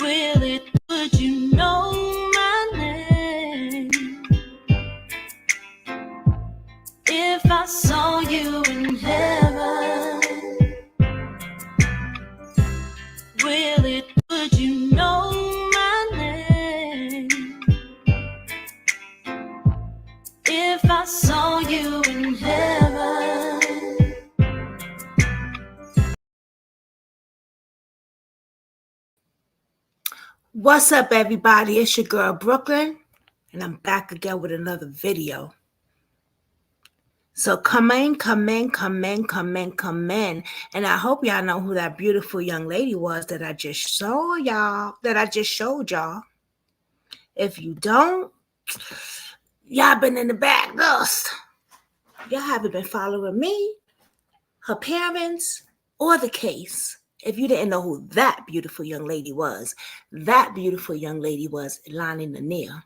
Really, would you know my name if I saw you in heaven? Really, would you know my name if I saw you in heaven? What's up, everybody? It's your girl Brooklyn, and I'm back again with another video. So come in. And I hope y'all know who that beautiful young lady was that I just showed y'all. If you don't, y'all been in the back dust. Y'all haven't been following me, her parents, or the case. If you didn't know who that beautiful young lady was Allahnia Lenoir.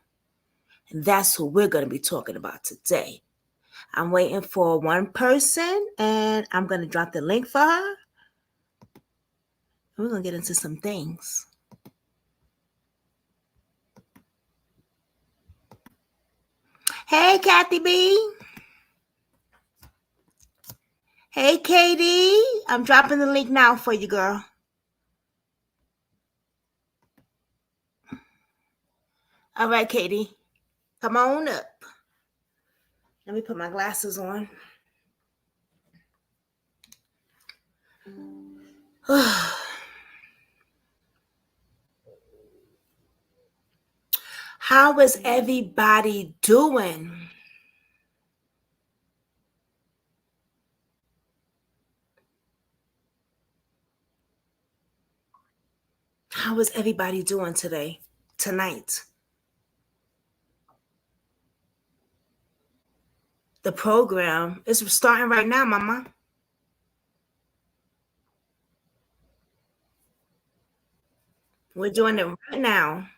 And that's who we're going to be talking about today. I'm waiting for one person, and I'm going to drop the link for her. We're going to get into some things. Hey, Kathy B. Hey, Katie. I'm dropping the link now for you, girl. All right, Katie. Come on up. Let me put my glasses on. How is everybody doing? How is everybody doing tonight? The program is starting right now, Mama. We're doing it right now.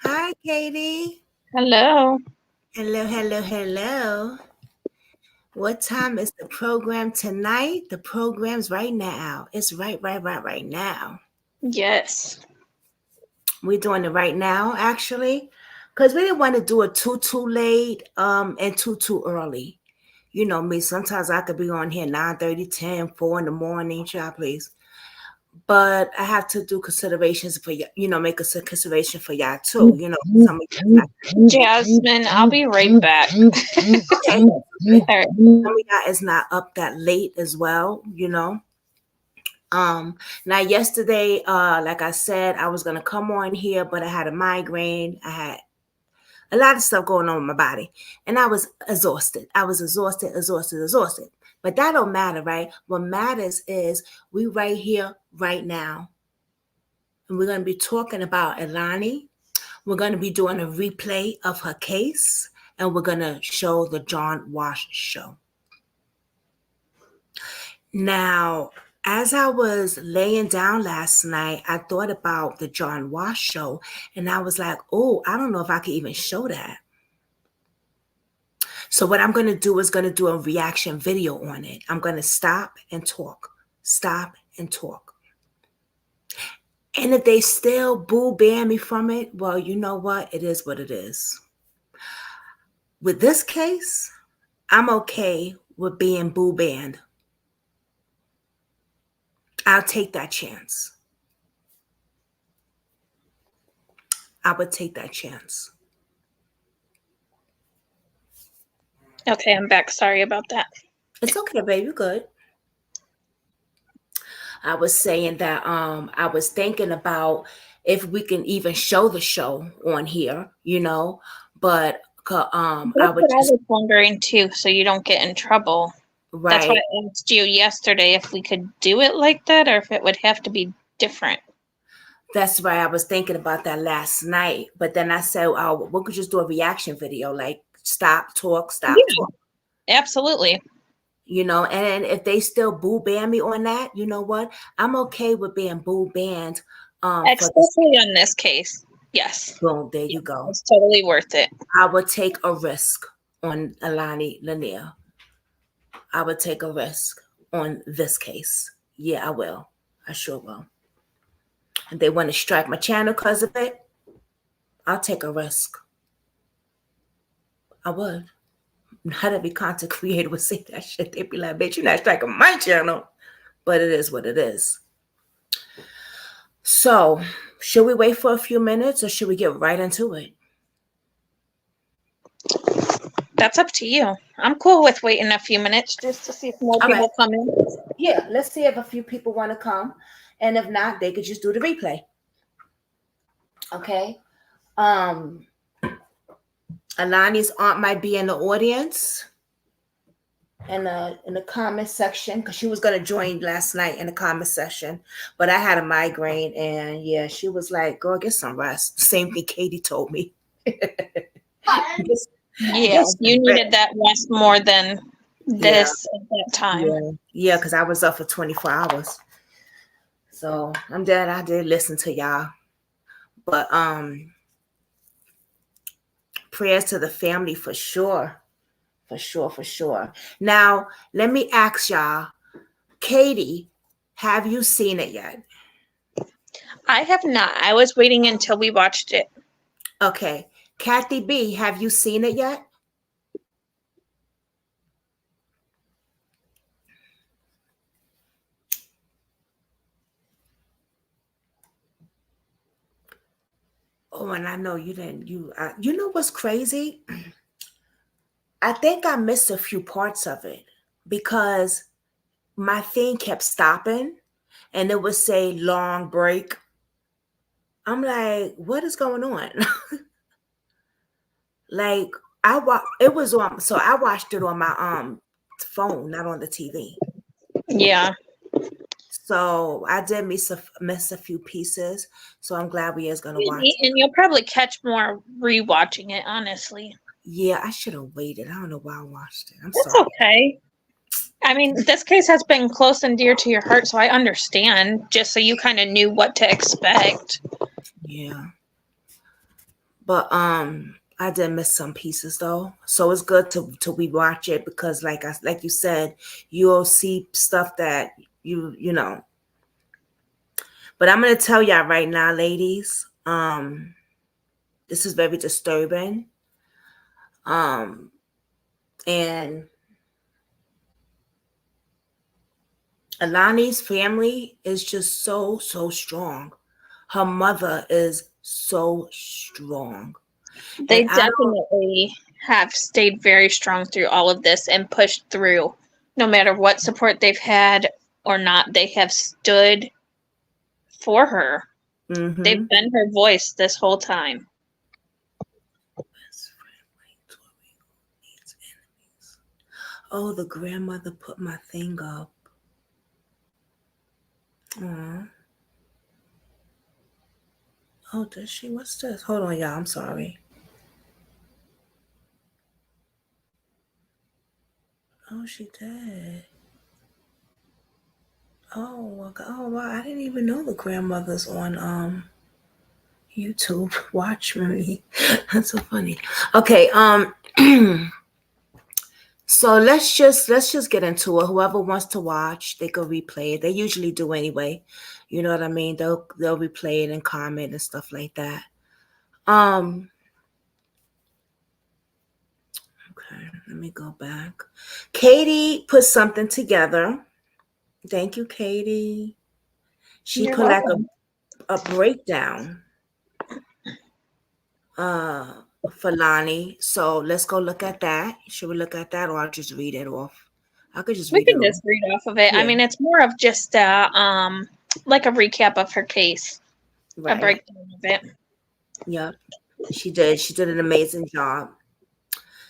Hi, Katie. Hello. Hello. What time is the program tonight? The program's right now. It's right now. Yes. We're doing it right now, actually, because we didn't want to do it too late and too early. You know me, sometimes I could be on here 9:30, 10, 4 in the morning, child, please. But I have to do considerations for you, make a consideration for y'all too. Some of y'all Jasmine, I'll be right back. okay. Some of y'all is not up that late as well, Now yesterday, like I said, I was gonna come on here, but I had a migraine. I had a lot of stuff going on with my body, and I was exhausted. Exhausted. But that don't matter, right? What matters is we right here, right now. And we're going to be talking about Allahnia. We're going to be doing a replay of her case, and we're going to show the John Walsh show. Now, as I was laying down last night, I thought about the John Walsh show, and I was like, oh, I don't know if I could even show that. So what I'm going to do is going to do a reaction video on it. I'm going to stop and talk. And if they still ban me from it, well, you know what? It is what it is. With this case, I'm okay with being banned. I'll take that chance. I would take that chance. Okay, I'm back. Sorry about that. It's okay, baby. Good. I was saying that I was thinking about if we can even show the show on here, but That's what I was wondering too, so you don't get in trouble. Right. That's why I asked you yesterday if we could do it like that or if it would have to be different. That's why I was thinking about that last night. But then I said, oh, we could just do a reaction video, like stop, talk. Absolutely. And if they still ban me on that, you know what? I'm okay with being banned. Especially on this case. Yes. Well, there you go. It's totally worth it. I would take a risk on Allahnia Lenoir. I would take a risk on this case, Yeah, I will. I sure will. If they want to strike my channel because of it, I'll take a risk. I would. Not every content creator would say that shit. They'd be like, bitch, you're not striking my channel. But it is what it is. So, should we wait for a few minutes or should we get right into it? That's up to you. I'm cool with waiting a few minutes just to see if more people come in. Yeah, let's see if a few people want to come. And if not, they could just do the replay. Okay. Alani's aunt might be in the audience in the comment section because she was going to join last night in the comment section, but I had a migraine and yeah, she was like, go get some rest. Same thing Katie told me. Yeah, you needed that rest more than this at that time. Yeah, because I was up for 24 hours. So I'm dead. I did listen to y'all. But prayers to the family for sure. For sure. Now, let me ask y'all, Katie, have you seen it yet? I have not. I was waiting until we watched it. Okay. Kathy B, have you seen it yet? Oh, and I know you didn't. You know what's crazy? I think I missed a few parts of it because my thing kept stopping and it would say long break. I'm like, what is going on? Like I watched it on my phone, not on the TV. Yeah. So I did miss a few pieces. So I'm glad we is gonna watch it. And you'll probably catch more rewatching it, honestly. Yeah, I should have waited. I don't know why I watched it. That's sorry. Okay. I mean, this case has been close and dear to your heart, so I understand. Just so you kind of knew what to expect. Yeah. But I did miss some pieces though. So it's good to rewatch it because like you said, you'll see stuff that you know. But I'm gonna tell y'all right now, ladies, this is very disturbing. And Alani's family is just so strong. Her mother is so strong. They definitely have stayed very strong through all of this and pushed through. No matter what support they've had or not, they have stood for her. Mm-hmm. They've been her voice this whole time. Oh, the grandmother put my thing up. Aww. Oh, does she? What's this? Hold on, y'all. I'm sorry. Oh, she did. Oh, wow. I didn't even know the grandmother's on YouTube. Watch me. That's so funny. Okay, so let's just get into it. Whoever wants to watch, they can replay it. They usually do anyway. You know what I mean? They'll replay it and comment and stuff like that. Okay, let me go back. Katie put something together. Thank you, Katie. She put like a breakdown for Lonnie. So let's go look at that. Should we look at that or I'll just read it off? I could just read off of it. Yeah. I mean, it's more of just like a recap of her case. Right. A breakdown of it. Yeah. She did an amazing job.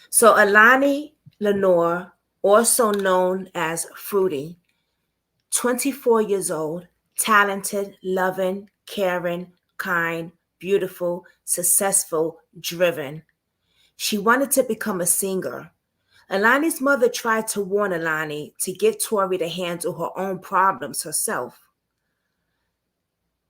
So Allahnia Lenoir, also known as Fruity, 24 years old, talented, loving, caring, kind, beautiful, successful, driven. She wanted to become a singer. Alani's mother tried to warn Allahnia to get Tori to handle her own problems herself.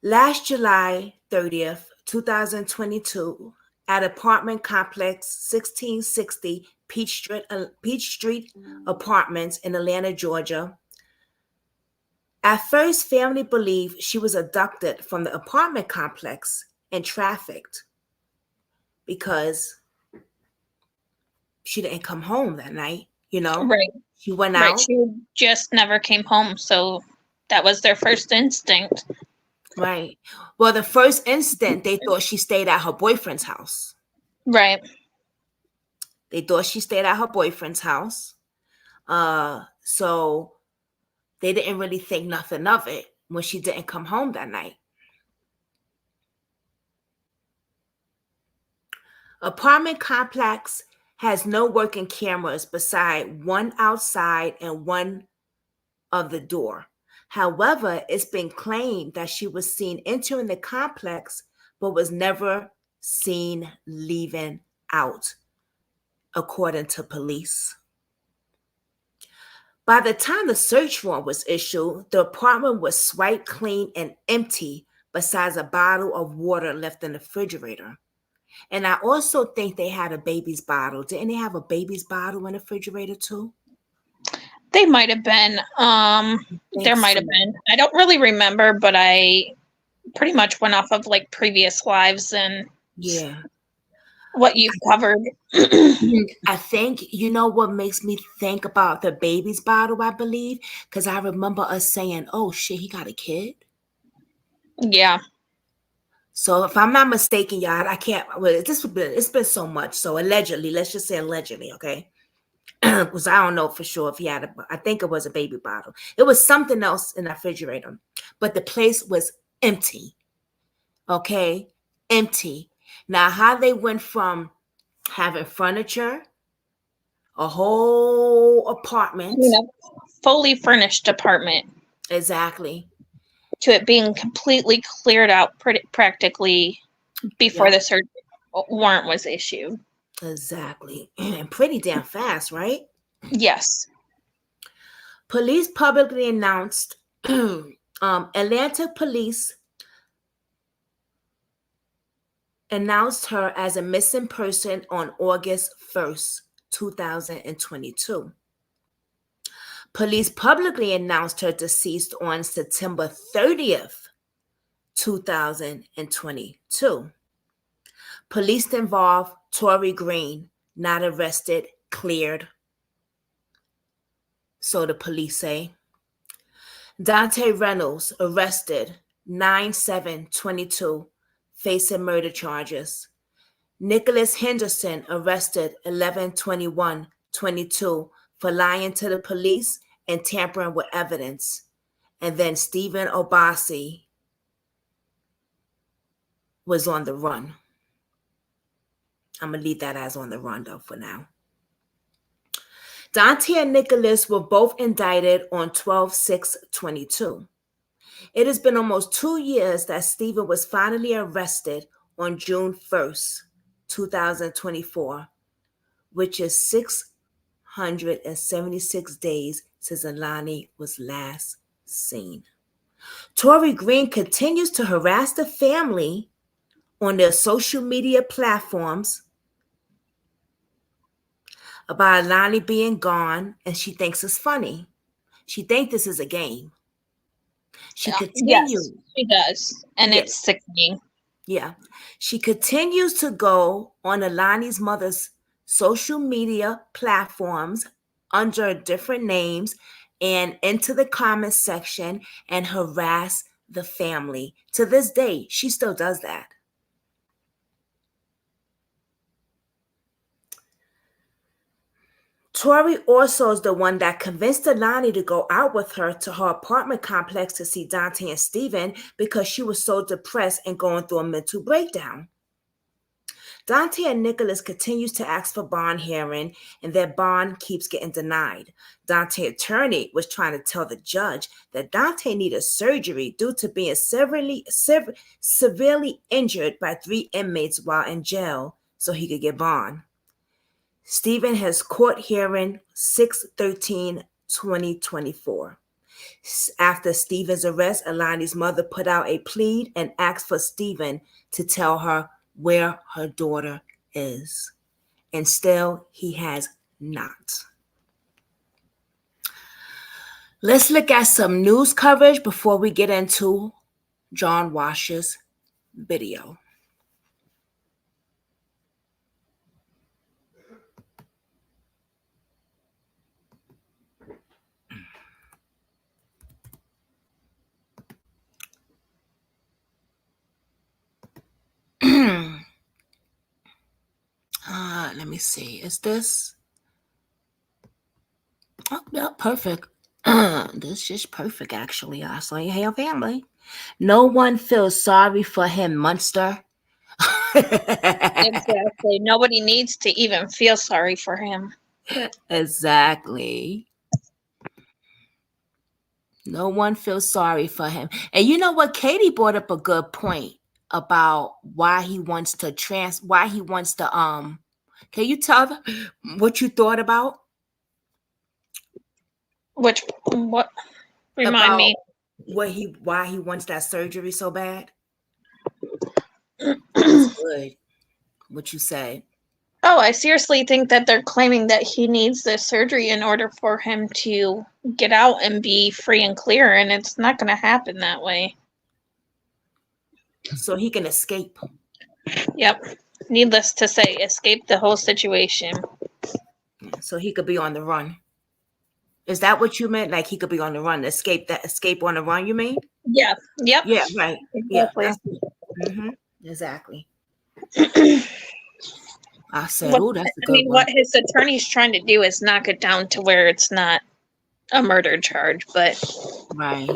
Last July 30th, 2022, at apartment complex 1660 Peachtree Street Apartments in Atlanta, Georgia, At first, family believed she was abducted from the apartment complex and trafficked because she didn't come home that night, Right. She went Right. out. She just never came home, so that was their first instinct. Right. Well, the first instant, they thought she stayed at her boyfriend's house. Right. They thought she stayed at her boyfriend's house. So they didn't really think nothing of it when she didn't come home that night. Apartment complex has no working cameras beside one outside and one of the door. However, it's been claimed that she was seen entering the complex but was never seen leaving out, according to police. By the time the search warrant was issued, the apartment was swiped clean and empty, besides a bottle of water left in the refrigerator. And I also think they had a baby's bottle. Didn't they have a baby's bottle in the refrigerator too? They might have been. There might have been. I don't really remember, but I pretty much went off of like previous lives and what you've covered. I think, what makes me think about the baby's bottle, I believe, because I remember us saying, oh shit, he got a kid. Yeah. So if I'm not mistaken, y'all, I can't, it's been so much. So allegedly, let's just say allegedly, okay? Because I don't know for sure if he had I think it was a baby bottle. It was something else in the refrigerator, but the place was empty. Okay? Empty. Now, how they went from having furniture, a whole apartment. Fully furnished apartment. Exactly. To it being completely cleared out practically before the search warrant was issued. Exactly. And pretty damn fast, right? Yes. Police publicly announced, Atlanta police announced her as a missing person on August 1st, 2022. Police publicly announced her deceased on September 30th, 2022. Police involved Tori Green, not arrested, cleared. So the police say. Dante Reynolds, arrested 9/7/22, facing murder charges. Nicholas Henderson, arrested 11/21/22 for lying to the police and tampering with evidence. And then Stephen Oboite was on the run. I'm going to leave that as on the run, though, for now. Dante and Nicholas were both indicted on 12/6/22. It has been almost 2 years that Stephen was finally arrested on June 1st, 2024, which is 676 days since Allahnia was last seen. Tori Green continues to harass the family on their social media platforms about Allahnia being gone, and she thinks it's funny. She thinks this is a game. She continues. Yes, she does. And it's sickening. Yeah. She continues to go on Allahnia's mother's social media platforms under different names and into the comments section and harass the family. To this day, she still does that. Tori also is the one that convinced Allahnia to go out with her to her apartment complex to see Dante and Stephen because she was so depressed and going through a mental breakdown. Dante and Nicholas continues to ask for bond hearing, and their bond keeps getting denied. Dante's attorney was trying to tell the judge that Dante needed surgery due to being severely injured by 3 inmates while in jail so he could get bond. Stephen has court hearing 6/13/2024. After Stephen's arrest, Allahnia's mother put out a plea and asked for Stephen to tell her where her daughter is. And still, he has not. Let's look at some news coverage before we get into John Walsh's video. Let me see. Is this? Oh, yeah, perfect. This is perfect, actually. So you have family. No one feels sorry for him, Munster. Exactly. Nobody needs to even feel sorry for him. Exactly. No one feels sorry for him. And you know what? Katie brought up a good point about why he wants to can you tell them what you thought about? What? Remind About me. why he wants that surgery so bad? It's good. What you said. Oh, I seriously think that they're claiming that he needs this surgery in order for him to get out and be free and clear, and it's not going to happen that way. So he can escape. Yep. Needless to say, escape the whole situation. So he could be on the run. Is that what you meant? Like he could be on the run, escape on the run, you mean? Yeah. Yep. Yeah, right. Exactly. Yeah. Exactly. I said, What, oh, that's a I good mean, one. what his attorney's trying to do is knock it down to where it's not a murder charge, but Right.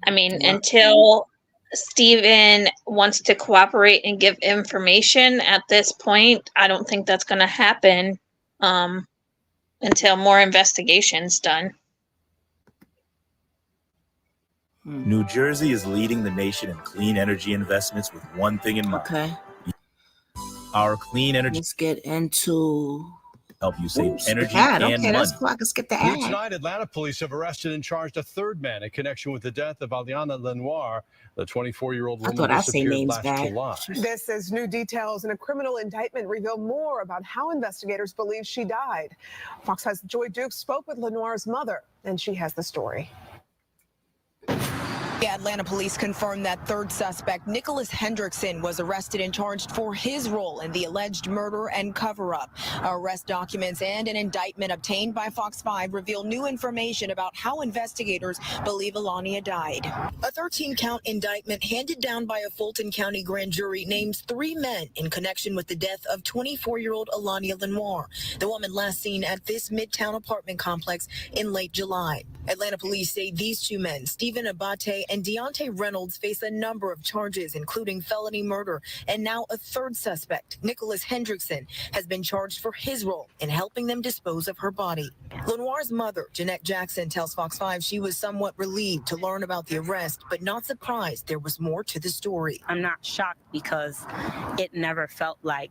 I mean, until Steven wants to cooperate and give information at this point, I don't think that's going to happen until more investigation's done. New Jersey is leading the nation in clean energy investments with one thing in mind. Okay. Our clean energy. Let's get into help you save energy ad. and Okay, money. that's cool. I can skip the ad. Tonight, Atlanta police have arrested and charged a third man in connection with the death of Allahnia Lenoir. The 24-year-old woman disappeared last July. This is new details, and a criminal indictment reveal more about how investigators believe she died. Fox 5's Joy Dukes spoke with Lenoir's mother, and she has the story. Atlanta police confirmed that third suspect, Nicholas Hendrickson, was arrested and charged for his role in the alleged murder and cover-up. Arrest documents and an indictment obtained by Fox 5 reveal new information about how investigators believe Allahnia died. A 13-count indictment handed down by a Fulton County grand jury names 3 men in connection with the death of 24-year-old Allahnia Lenoir, the woman last seen at this Midtown apartment complex in late July. Atlanta police say these 2 men, Stephen Oboite and Deontay Reynolds, face a number of charges, including felony murder, and now a third suspect, Nicholas Hendrickson, has been charged for his role in helping them dispose of her body. Lenoir's mother, Jannette Jackson, tells Fox 5 she was somewhat relieved to learn about the arrest, but not surprised there was more to the story. I'm not shocked because it never felt like,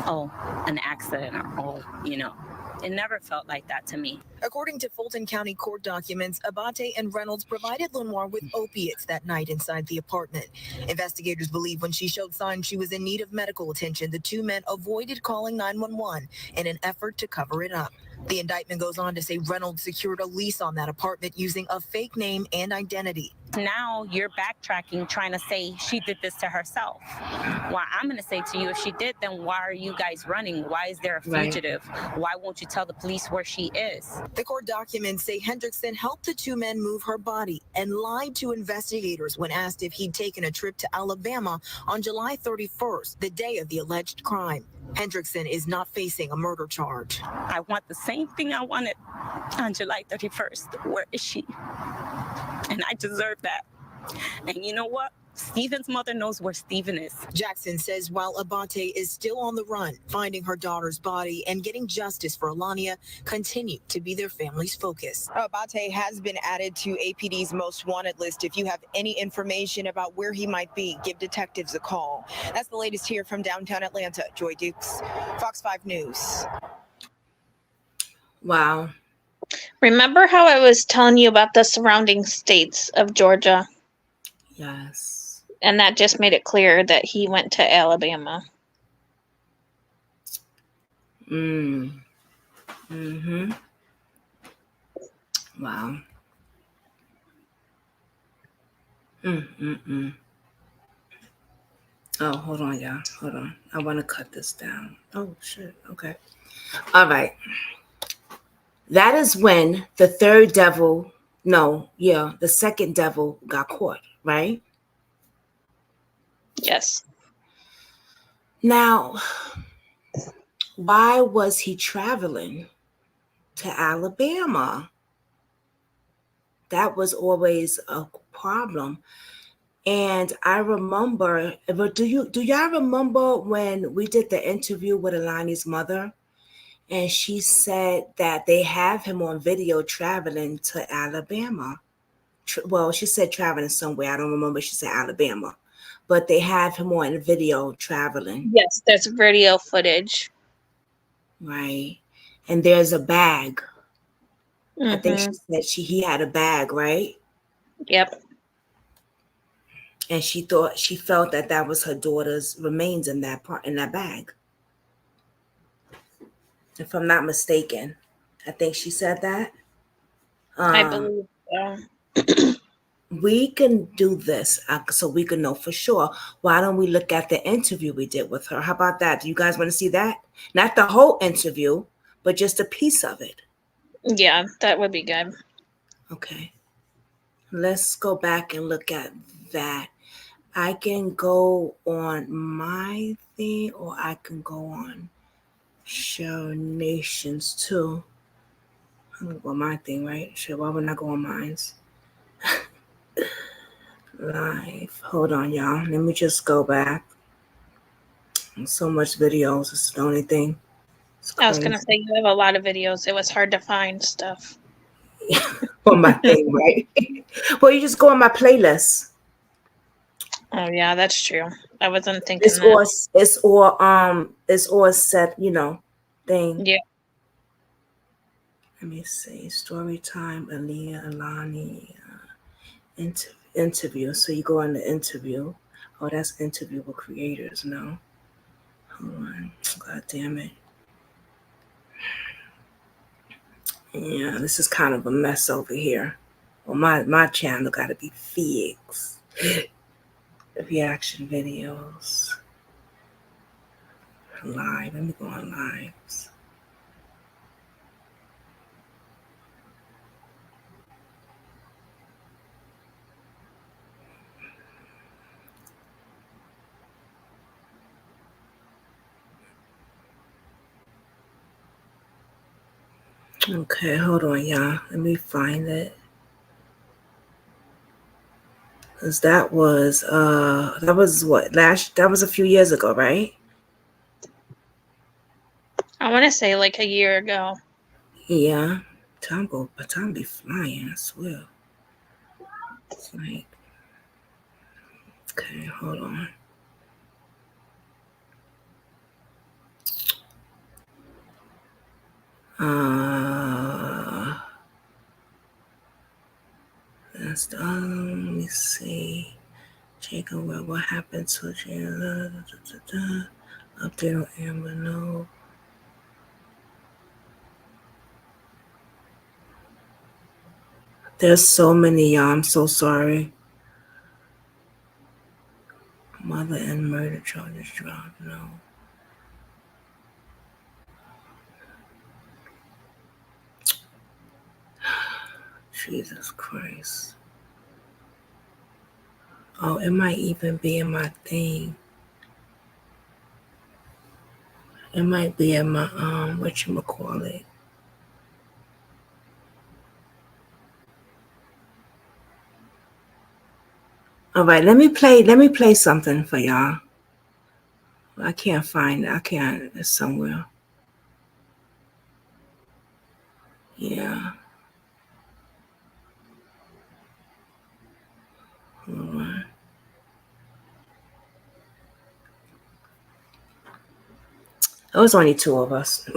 an accident or, It never felt like that to me. According to Fulton County court documents, Oboite and Reynolds provided Lenoir with opiates that night inside the apartment. Investigators believe when she showed signs she was in need of medical attention, the 2 men avoided calling 911 in an effort to cover it up. The indictment goes on to say Reynolds secured a lease on that apartment using a fake name and identity. Now you're backtracking, trying to say she did this to herself. Well, I'm going to say to you, if she did, then why are you guys running? Why is there a fugitive? Right. Why won't you tell the police where she is? The court documents say Hendrickson helped the 2 men move her body and lied to investigators when asked if he'd taken a trip to Alabama on July 31st, the day of the alleged crime. Hendrickson is not facing a murder charge. I want the same thing I wanted on July 31st. Where is she? And I deserve that. And you know what? Stephen's mother knows where Stephen is. Jackson says while Oboite is still on the run, finding her daughter's body and getting justice for Allahnia continue to be their family's focus. Oboite has been added to APD's most wanted list. If you have any information about where he might be, give detectives a call. That's the latest here from downtown Atlanta. Joy Dukes, Fox 5 News. Wow. Remember how I was telling you about the surrounding states of Georgia? Yes. And that just made it clear that he went to Alabama. Mm-hmm. Wow. Oh, hold on, y'all. Hold on. I want to cut this down. Oh, shit. Okay. All right. That is when the the second devil got caught, right? Yes. Now, why was he traveling to Alabama? That was always a problem. And I remember, but do y'all remember when we did the interview with Allahni's mother? And she said that they have him on video traveling to Alabama. Well, she said traveling somewhere. I don't remember. She said Alabama. But they have him on video traveling. Yes, there's video footage. Right. And there's a bag. I think she said he had a bag, right? Yep. And she felt that was her daughter's remains in that bag. If I'm not mistaken. I think she said that. I believe so. We can do this so we can know for sure. Why don't we look at the interview we did with her? How about that? Do you guys want to see that? Not the whole interview, but just a piece of it. Yeah, that would be good. Okay. Let's go back and look at that. I can go on my thing, or I can go on Show Nations too. I'm gonna go on my thing, right? Sure, why would I go on mine's? Live. Hold on, y'all. Let me just go back. So much videos. It's the only thing. I was gonna say you have a lot of videos. It was hard to find stuff. On my thing, right? Well, you just go on my playlist. Oh yeah, that's true. I wasn't thinking It's all set, thing. Yeah. Let me see. Story time, Allahnia interview. So you go on the interview. Oh, that's interview with creators. No. Hold on. God damn it. Yeah, this is kind of a mess over here. Well, my channel got to be fixed. Reaction videos. Live. Let me go on lives. Okay, hold on, y'all. Let me find it. Cause that was what that was a few years ago, right? I want to say like a year ago. Yeah. Time be flying, I swear. It's like, okay, hold on. That's let me see. Jacob, what happened to Jannette? Update on Amber, no. There's so many, y'all. I'm so sorry. Mother and murder charges dropped, no. Jesus Christ. Oh, it might even be in my thing. It might be in my whatchamacallit. All right, let me play something for y'all. I can't find it. It's somewhere. Yeah. Hold on. It was only two of us.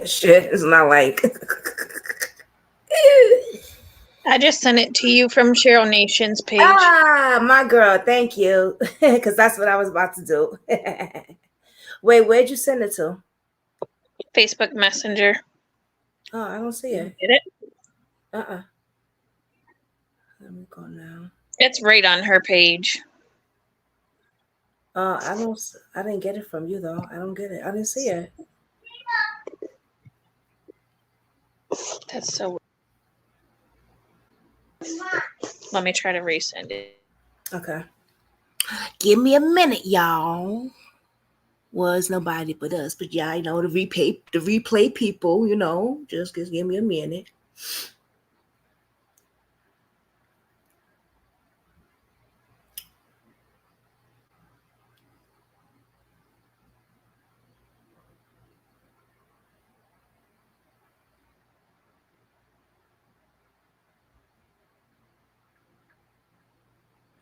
Shit, it's not like. I just sent it to you from Cheryl Nation's page. Ah, my girl, thank you. Because that's what I was about to do. Wait, where'd you send it to? Facebook Messenger. Oh, I don't see it. Get it? Let me go now. It's right on her page. I didn't get it from you though. I don't get it. I didn't see it. That's so. Let me try to resend it. Okay. Give me a minute, y'all. Was nobody but us, but yeah, I know the replay people, you know, just give me a minute.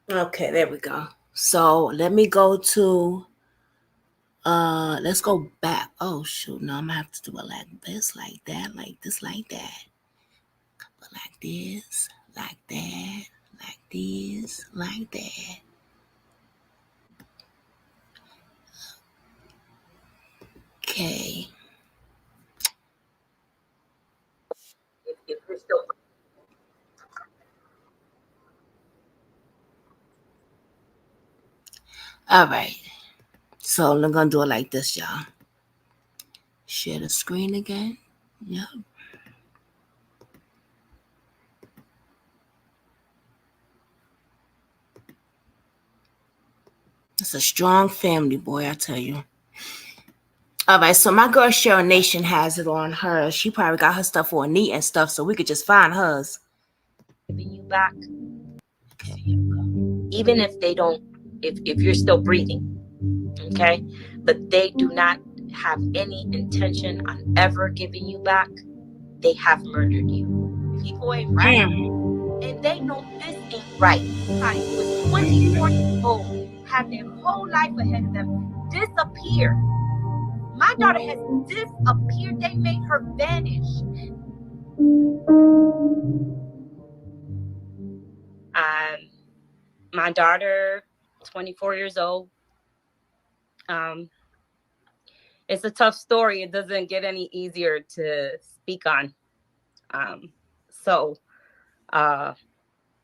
Okay, there we go. So let me go to let's go back. Oh shoot, no, I'm gonna have to do it like this, like that, like this, like that. But like this, like that, like this, like that. Okay. If we're still all right. So I'm gonna do it like this, y'all. Share the screen again. Yep. It's a strong family, boy, I tell you. All right, so my girl Cheryl Nation has it on her. She probably got her stuff on neat and stuff, so we could just find hers. Giving you back. Okay, here we go. Even if they don't, if you're still breathing, okay? But they do not have any intention on ever giving you back. They have murdered you. People ain't right. And they know this ain't right. Honey was 24 years old, had their whole life ahead of them, disappeared. My daughter has disappeared. They made her vanish. My daughter, 24 years old. It's a tough story. It doesn't get any easier to speak on. So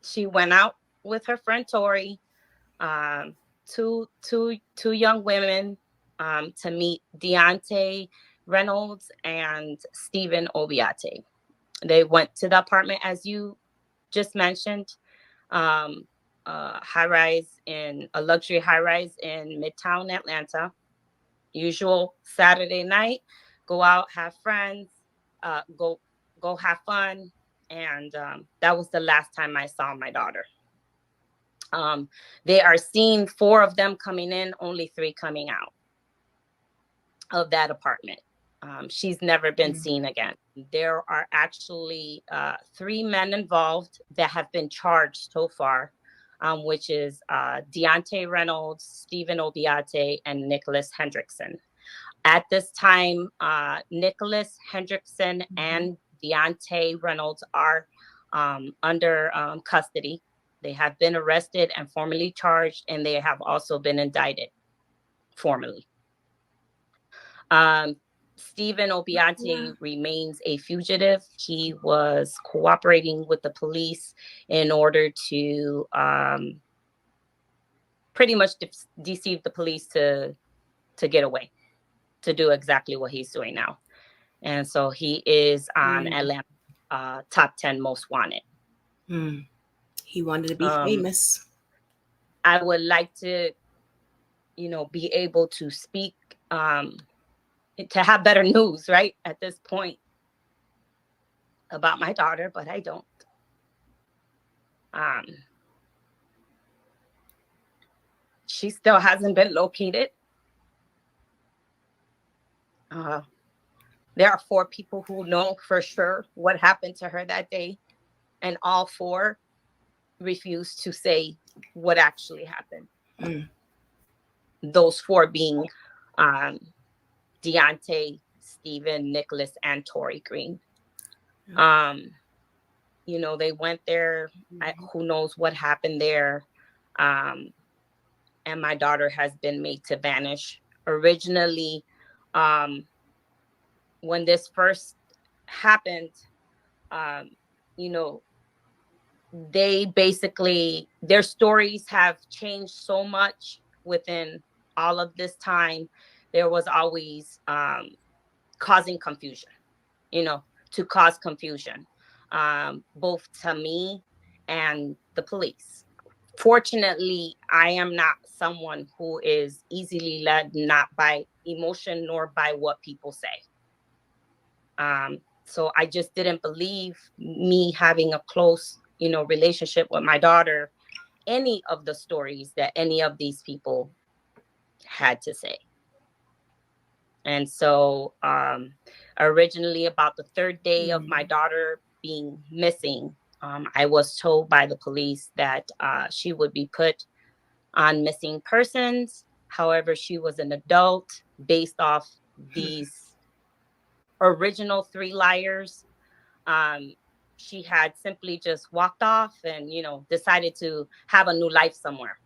she went out with her friend Tori, two young women, to meet Deontay Reynolds and Stephen Oboite. They went to the apartment, as you just mentioned, a luxury high-rise in Midtown Atlanta. Usual Saturday night, go out, have friends, go have fun. And that was the last time I saw my daughter. They are seeing 4 of them coming in, only 3 coming out of that apartment. She's never been seen again. There are actually 3 men involved that have been charged so far, which is Deontay Reynolds, Stephen Oboite, and Nicholas Hendrickson. At this time, Nicholas Hendrickson and Deontay Reynolds are under custody. They have been arrested and formally charged, and they have also been indicted formally. Stephen Oboite remains a fugitive. He was cooperating with the police in order to pretty much deceive the police to get away, to do exactly what he's doing now. And so he is on Atlanta top 10 most wanted. He wanted to be famous. I would like to, be able to speak, to have better news, right, at this point about my daughter, but I don't. She still hasn't been located. There are 4 people who know for sure what happened to her that day, and all 4 refused to say what actually happened. Those 4 being Deontay, Stephen, Nicholas, and Tori Green. They went there. Who knows what happened there? And my daughter has been made to vanish. Originally, when this first happened, they basically, their stories have changed so much within all of this time. There was always causing confusion, to cause confusion, both to me and the police. Fortunately, I am not someone who is easily led, not by emotion nor by what people say. So I just didn't believe, me having a close, relationship with my daughter, any of the stories that any of these people had to say. And so originally, about the third day of my daughter being missing, I was told by the police that she would be put on missing persons. However, she was an adult based off these original 3 liars. She had simply just walked off and, decided to have a new life somewhere.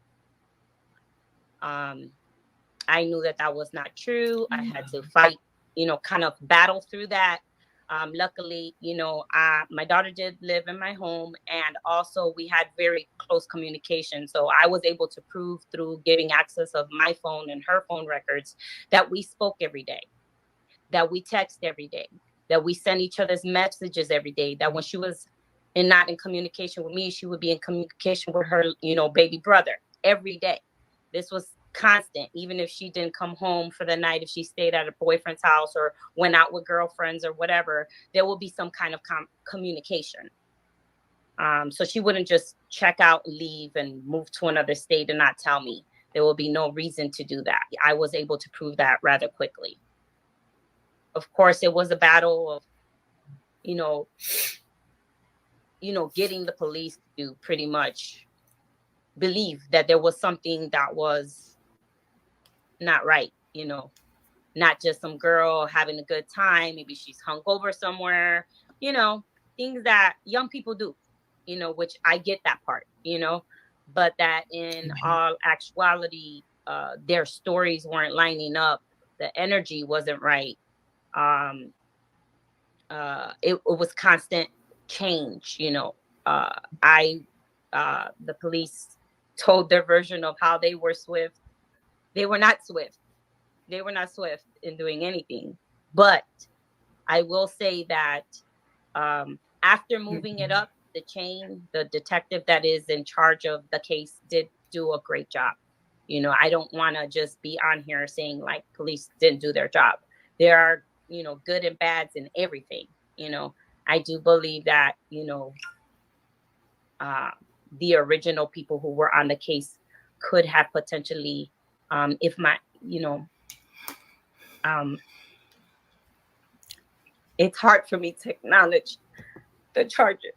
I knew that that was not true. I had to fight, kind of battle through that. Luckily, my daughter did live in my home, and also we had very close communication. So I was able to prove through giving access of my phone and her phone records that we spoke every day, that we text every day, that we sent each other's messages every day, that when she was not in communication with me, she would be in communication with her, baby brother every day. This was constant. Even if she didn't come home for the night, if she stayed at a boyfriend's house or went out with girlfriends or whatever, there will be some kind of communication. So she wouldn't just check out, leave, and move to another state and not tell me. There will be no reason to do that. I was able to prove that rather quickly. Of course, it was a battle of, getting the police to pretty much believe that there was something that was not right, not just some girl having a good time. Maybe she's hungover somewhere, things that young people do, which I get that part, but that in all actuality, their stories weren't lining up. The energy wasn't right. It was constant change, the police told their version of how they were swift. They were not swift. They were not swift in doing anything. But I will say that after moving it up the chain, the detective that is in charge of the case did do a great job. I don't want to just be on here saying like police didn't do their job. There are, good and bads in everything. I do believe that, the original people who were on the case could have potentially, it's hard for me to acknowledge the charges.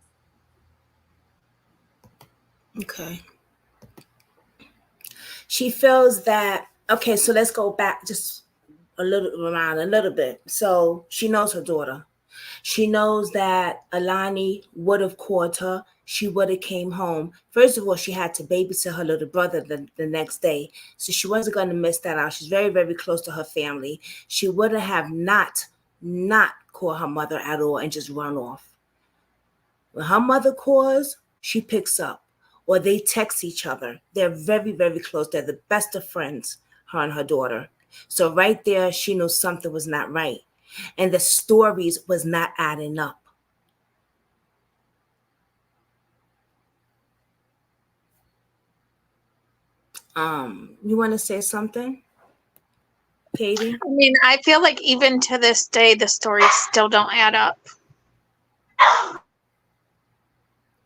Okay. She feels that, okay, so let's go back just a little bit. So she knows her daughter. She knows that Alani would have called her. She would have came home. First of all, she had to babysit her little brother the next day. So she wasn't going to miss that out. She's very, very close to her family. She wouldn't have not call her mother at all and just run off. When her mother calls, she picks up. Or they text each other. They're very, very close. They're the best of friends, her and her daughter. So right there, she knows something was not right. And the stories was not adding up. You want to say something, Katie? I mean, I feel like even to this day, the stories still don't add up.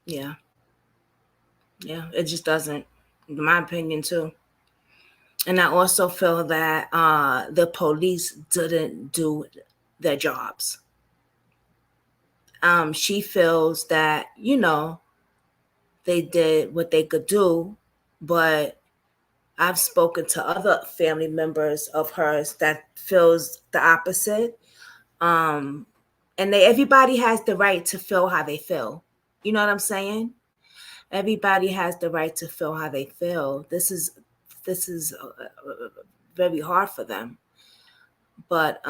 Yeah. Yeah, it just doesn't, in my opinion, too. And I also feel that the police didn't do their jobs. She feels that, they did what they could do, but I've spoken to other family members of hers that feels the opposite. And everybody has the right to feel how they feel. You know what I'm saying? Everybody has the right to feel how they feel. This is very hard for them. But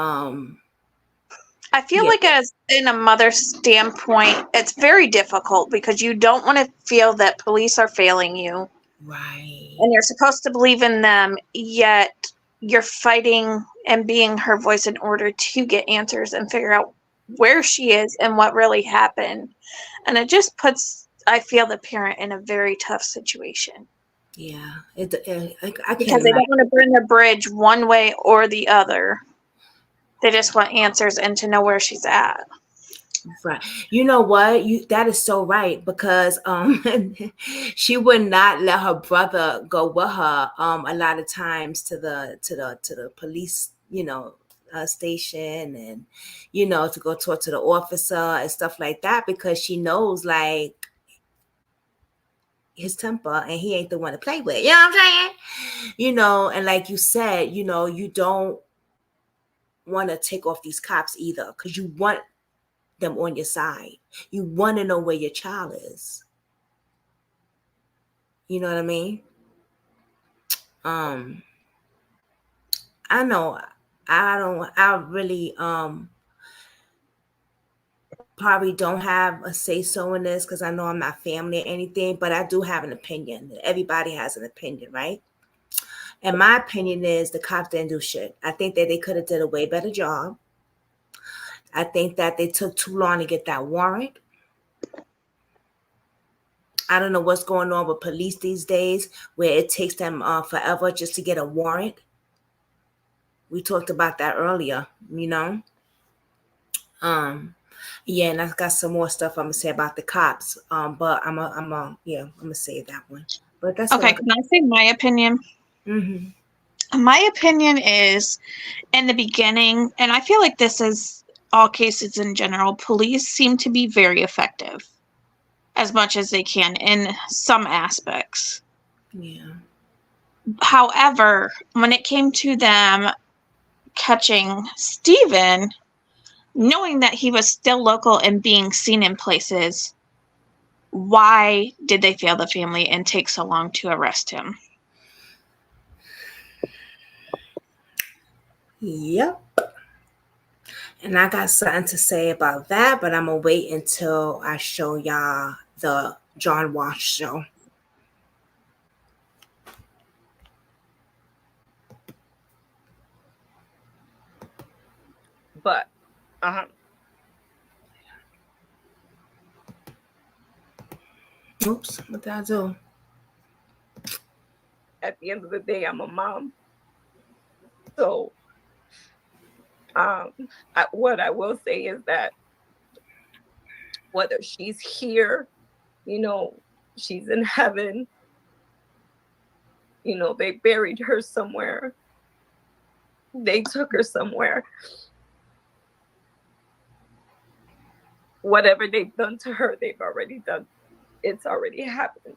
I feel like as in a mother's standpoint, it's very difficult because you don't want to feel that police are failing you. Right. And you're supposed to believe in them, yet you're fighting and being her voice in order to get answers and figure out where she is and what really happened. And it just puts, I feel, the parent in a very tough situation. Yeah. I can't Because they don't want to burn the bridge one way or the other. They just want answers and to know where she's at. Right. You know what? That is so right, because she would not let her brother go with her a lot of times to the police, station, and to go talk to the officer and stuff like that, because she knows like his temper and he ain't the one to play with. You know what I'm saying? And like you said, you don't want to take off these cops either, because you want them on your side. You want to know where your child is. You know what I mean? I know I really probably don't have a say-so in this, because I know I'm not family or anything, but I do have an opinion. Everybody has an opinion, right? And my opinion is the cops didn't do shit. I think that they could have did a way better job. I think that they took too long to get that warrant. I don't know what's going on with police these days, where it takes them forever just to get a warrant. We talked about that earlier, Yeah, and I got some more stuff I'm gonna say about the cops. But I'm gonna say that one. But that's okay. Can I say my opinion? Mm-hmm. My opinion is, in the beginning, and I feel like this is all cases in general, police seem to be very effective as much as they can in some aspects. Yeah. However, when it came to them catching Steven, knowing that he was still local and being seen in places, why did they fail the family and take so long to arrest him? Yep. And I got something to say about that, but I'm going to wait until I show y'all the John Walsh show. But, Oops, what did I do? At the end of the day, I'm a mom. So, what I will say is that whether she's here, she's in heaven, they buried her somewhere, they took her somewhere. Whatever they've done to her, they've already done. It's already happened.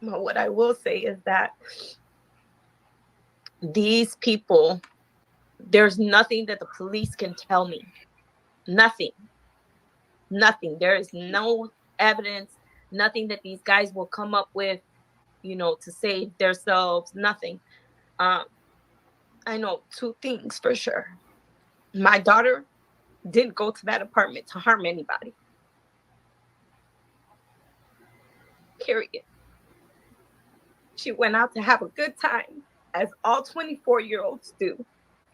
But what I will say is that these people, there's nothing that the police can tell me. Nothing. There is no evidence, nothing that these guys will come up with, to save themselves, nothing. I know two things for sure. My daughter didn't go to that apartment to harm anybody. Period. She went out to have a good time, as all 24-year-olds do,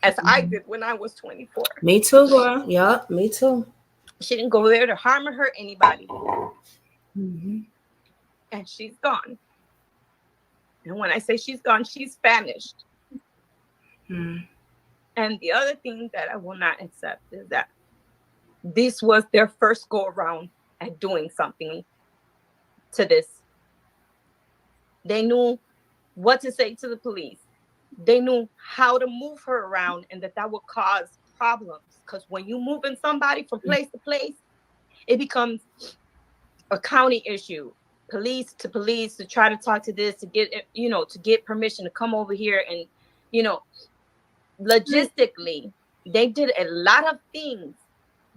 as I did when I was 24. Me too, girl. Yeah, me too. She didn't go there to harm or hurt anybody. Mm-hmm. And she's gone. And when I say she's gone, she's vanished. Mm. And the other thing that I will not accept is that this was their first go around at doing something to this. They knew what to say to the police. They knew how to move her around, and that would cause problems. Because when you moving somebody from place to place, it becomes a county issue. Police to try to talk to this, to get, to get permission to come over here. And, logistically, they did a lot of things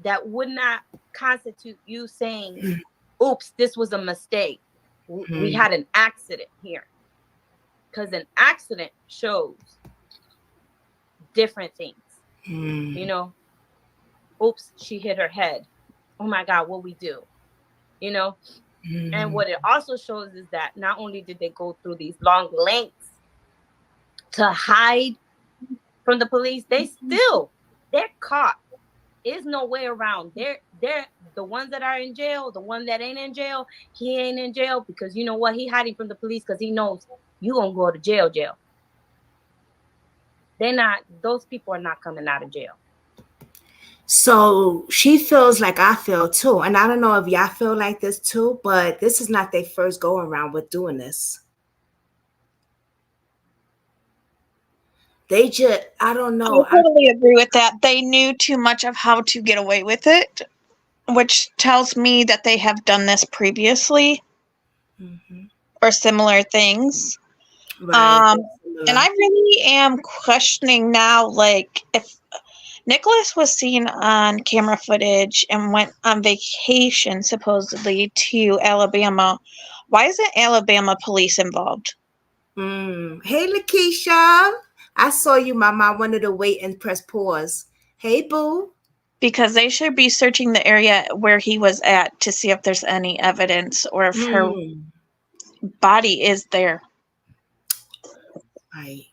that would not constitute you saying, oops, this was a mistake. We had an accident here. Because an accident shows different things. You know, oops, she hit her head. Oh my God, what we do? You know, and what it also shows is that not only did they go through these long lengths to hide from the police, they're caught. There's no way around. They're the ones that are in jail, the one that ain't in jail, he ain't in jail because you know what? He hiding from the police because he knows you gonna go to jail. They're not, those people are not coming out of jail. So she feels like I feel too. And I don't know if y'all feel like this too, but this is not their first go around with doing this. They just, I don't know. I totally agree with that. They knew too much of how to get away with it, which tells me that they have done this previously or similar things. Right. And I really am questioning now, like, if Nicholas was seen on camera footage and went on vacation, supposedly, to Alabama, why isn't Alabama police involved? Hey, Lakeisha. I saw you, Mama. I wanted to wait and press pause. Hey, boo. Because they should be searching the area where he was at to see if there's any evidence or if her body is there. Right.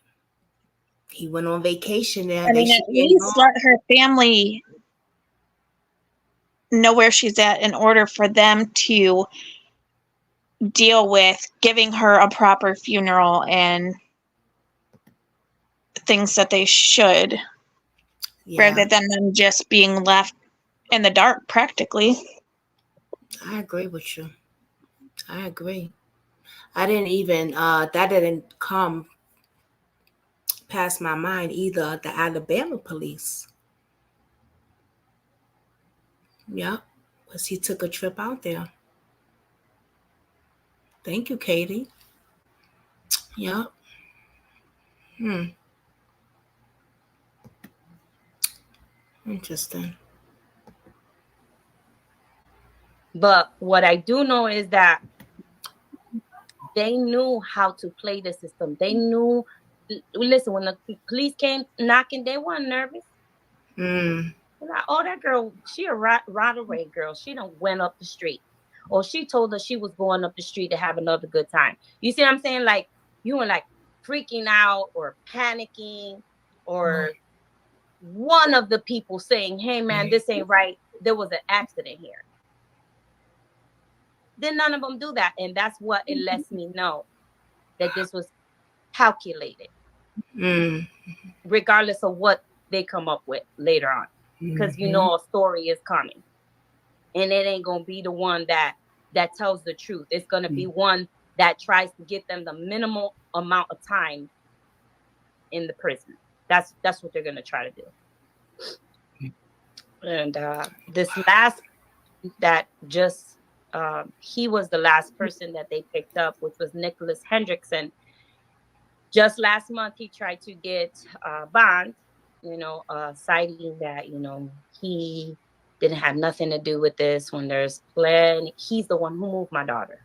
He went on vacation there. I mean, at least let her family know where she's at in order for them to deal with giving her a proper funeral and things that they should, rather than them just being left in the dark, practically. I agree with you. I agree. I didn't even, that didn't come past my mind either, the Alabama police. Yeah, because he took a trip out there. Thank you, Katie. Yeah. Interesting. But what I do know is that they knew how to play the system. They knew, listen, when the police came knocking, they weren't nervous. They're like, oh, that girl, she a Rodaway girl. She done went up the street. Or she told us she was going up the street to have another good time. You see what I'm saying? Like, you were like freaking out or panicking or one of the people saying, hey, man, this ain't right. There was an accident here. Then none of them do that. And that's what it lets me know that this was calculated, regardless of what they come up with later on. Because you know a story is coming. And it ain't going to be the one that tells the truth. It's going to be one that tries to get them the minimal amount of time in the prison. That's what they're going to try to do. And this last that just he was the last person that they picked up, which was Nicholas Hendrickson. Just last month, he tried to get bond, citing that, he didn't have nothing to do with this when there's plenty. He's the one who moved my daughter.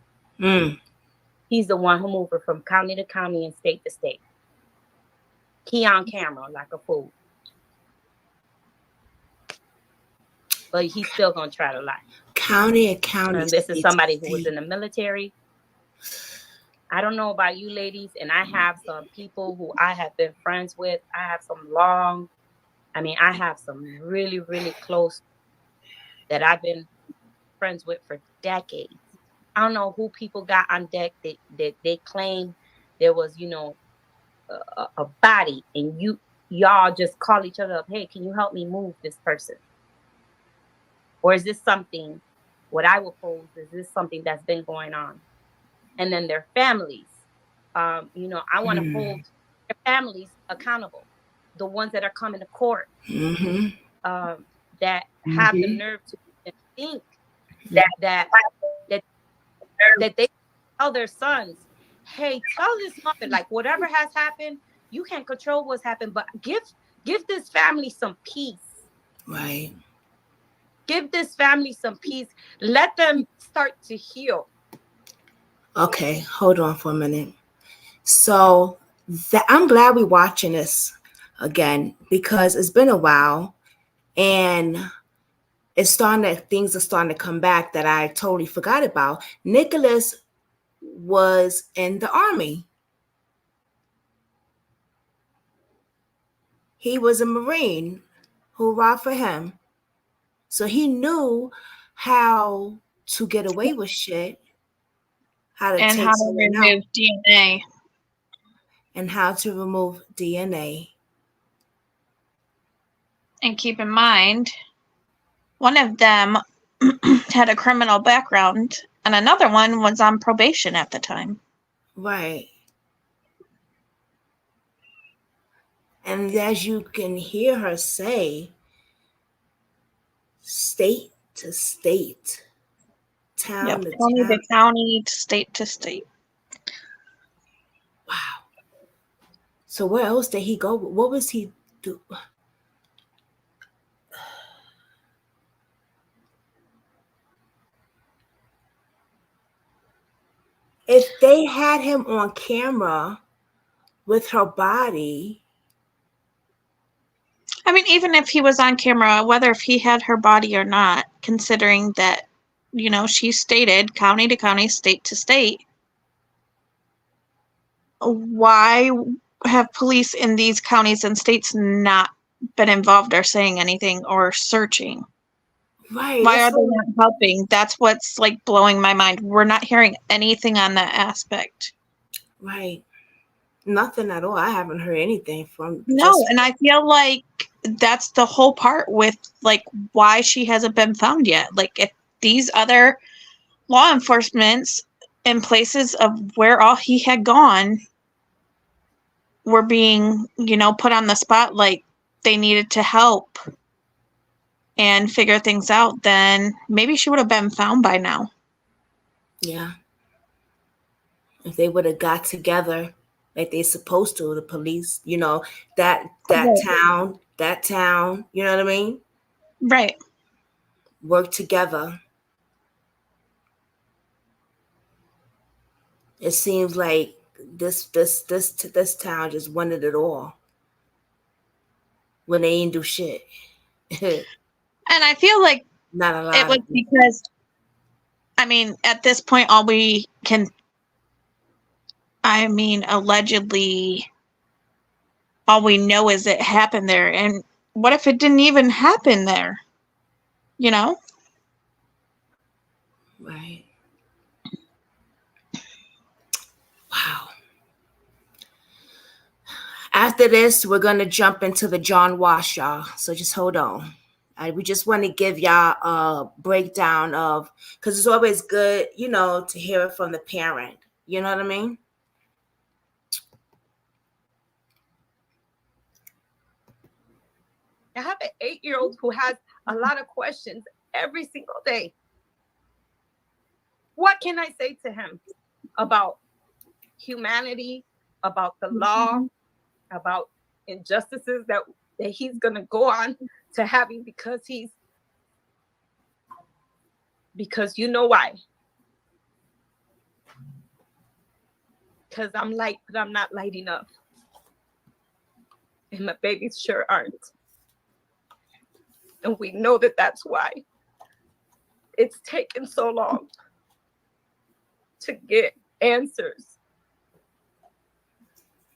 He's the one who moved her from county to county and state to state. He on camera like a fool. But he's still going to try to lie. County and county. And this is somebody who was in the military. I don't know about you ladies, and I have some people who I have been friends with. I have some really, really close that I've been friends with for decades. I don't know who people got on deck that they claim there was, a body, and y'all just call each other up. Hey, can you help me move this person? Or is this something? What I will pose is this something that's been going on? And then their families. I want to hold their families accountable. The ones that are coming to court, that have the nerve to think that they tell their sons, hey, tell this mother, like, whatever has happened, you can't control what's happened, but give this family some peace. Right. Give this family some peace. Let them start to heal. Okay, hold on for a minute. So I'm glad we're watching this. again because it's been a while and things are starting to come back that I totally forgot about. Nicholas was in the Army. He was a Marine. Hoorah for him. So he knew how to get away with shit, how to remove DNA. And how to remove DNA. And keep in mind, one of them had a criminal background, and another one was on probation at the time. Right. And as you can hear her say, state to state, town to county town. to county, state to state. Wow. So where else did he go? What was he do? If they had him on camera with her body. I mean, even if he was on camera, whether if he had her body or not, considering that, you know, she stated county to county, state to state, why have police in these counties and states not been involved or saying anything or searching? Right. Why are they not helping? That's what's like blowing my mind. We're not hearing anything on that aspect. Right. Nothing at all. I haven't heard anything from. No, and I feel like that's the whole part with like why she hasn't been found yet. Like if these other law enforcements in places of where all he had gone were being, you know, put on the spot, like they needed to help and figure things out, then maybe she would have been found by now. Yeah. If they would have got together like they supposed to, the police, you know, that town, you know what I mean? Right. Work together. It seems like this town just wanted it all when they ain't do shit. And I feel like not a lot. It was because, I mean, at this point, all we can, I mean, allegedly, all we know is it happened there. And what if it didn't even happen there? You know? Right. Wow. After this, we're going to jump into the John Walsh, y'all. So just hold on. We just want to give y'all a breakdown of, because it's always good, you know, to hear it from the parent. You know what I mean? I have an 8-year-old who has a lot of questions every single day. What can I say to him about humanity, about the law, about injustices that he's going to go on to having because you know why? Because I'm light, but I'm not light enough. And my babies sure aren't. And we know that that's why it's taken so long to get answers.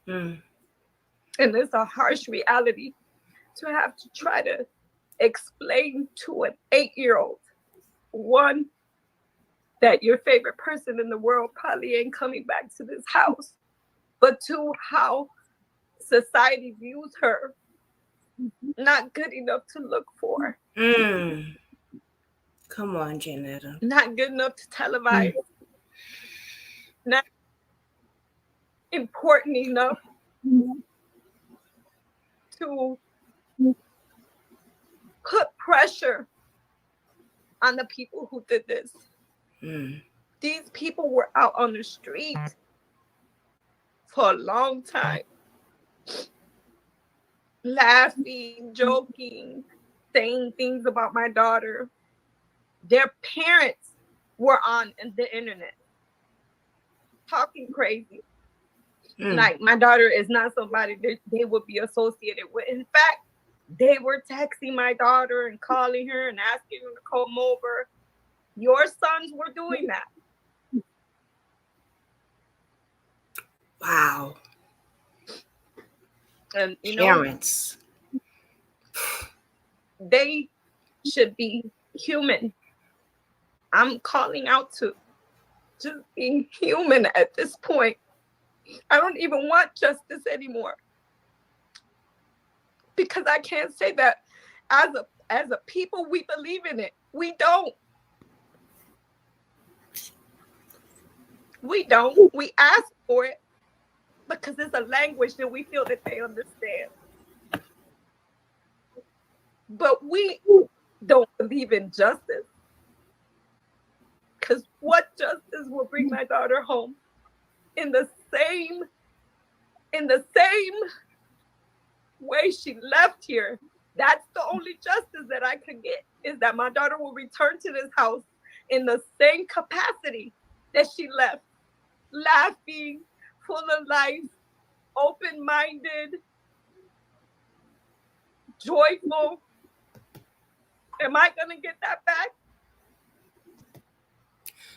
And it's a harsh reality to have to try to explain to an 8-year-old, one, that your favorite person in the world probably ain't coming back to this house, but two, how society views her not good enough to look for. Come on, Jannette. Not good enough to televise. Not important enough to put pressure on the people who did this. These people were out on the street for a long time, laughing, joking, saying things about my daughter. Their parents were on the internet talking crazy. Like, my daughter is not somebody that they would be associated with. In fact, they were texting my daughter and calling her and asking her to come over. Your sons were doing that. Wow. And parents, they should be human. I'm calling out to just being human at this point. I don't even want justice anymore, because I can't say that as a people we believe in it. We don't. We don't. We ask for it because it's a language that we feel that they understand. But we don't believe in justice. Because what justice will bring my daughter home in the same way she left here? That's the only justice that I could get, is that my daughter will return to this house in the same capacity that she left, laughing, full of life, open-minded, joyful. Am I gonna get that back?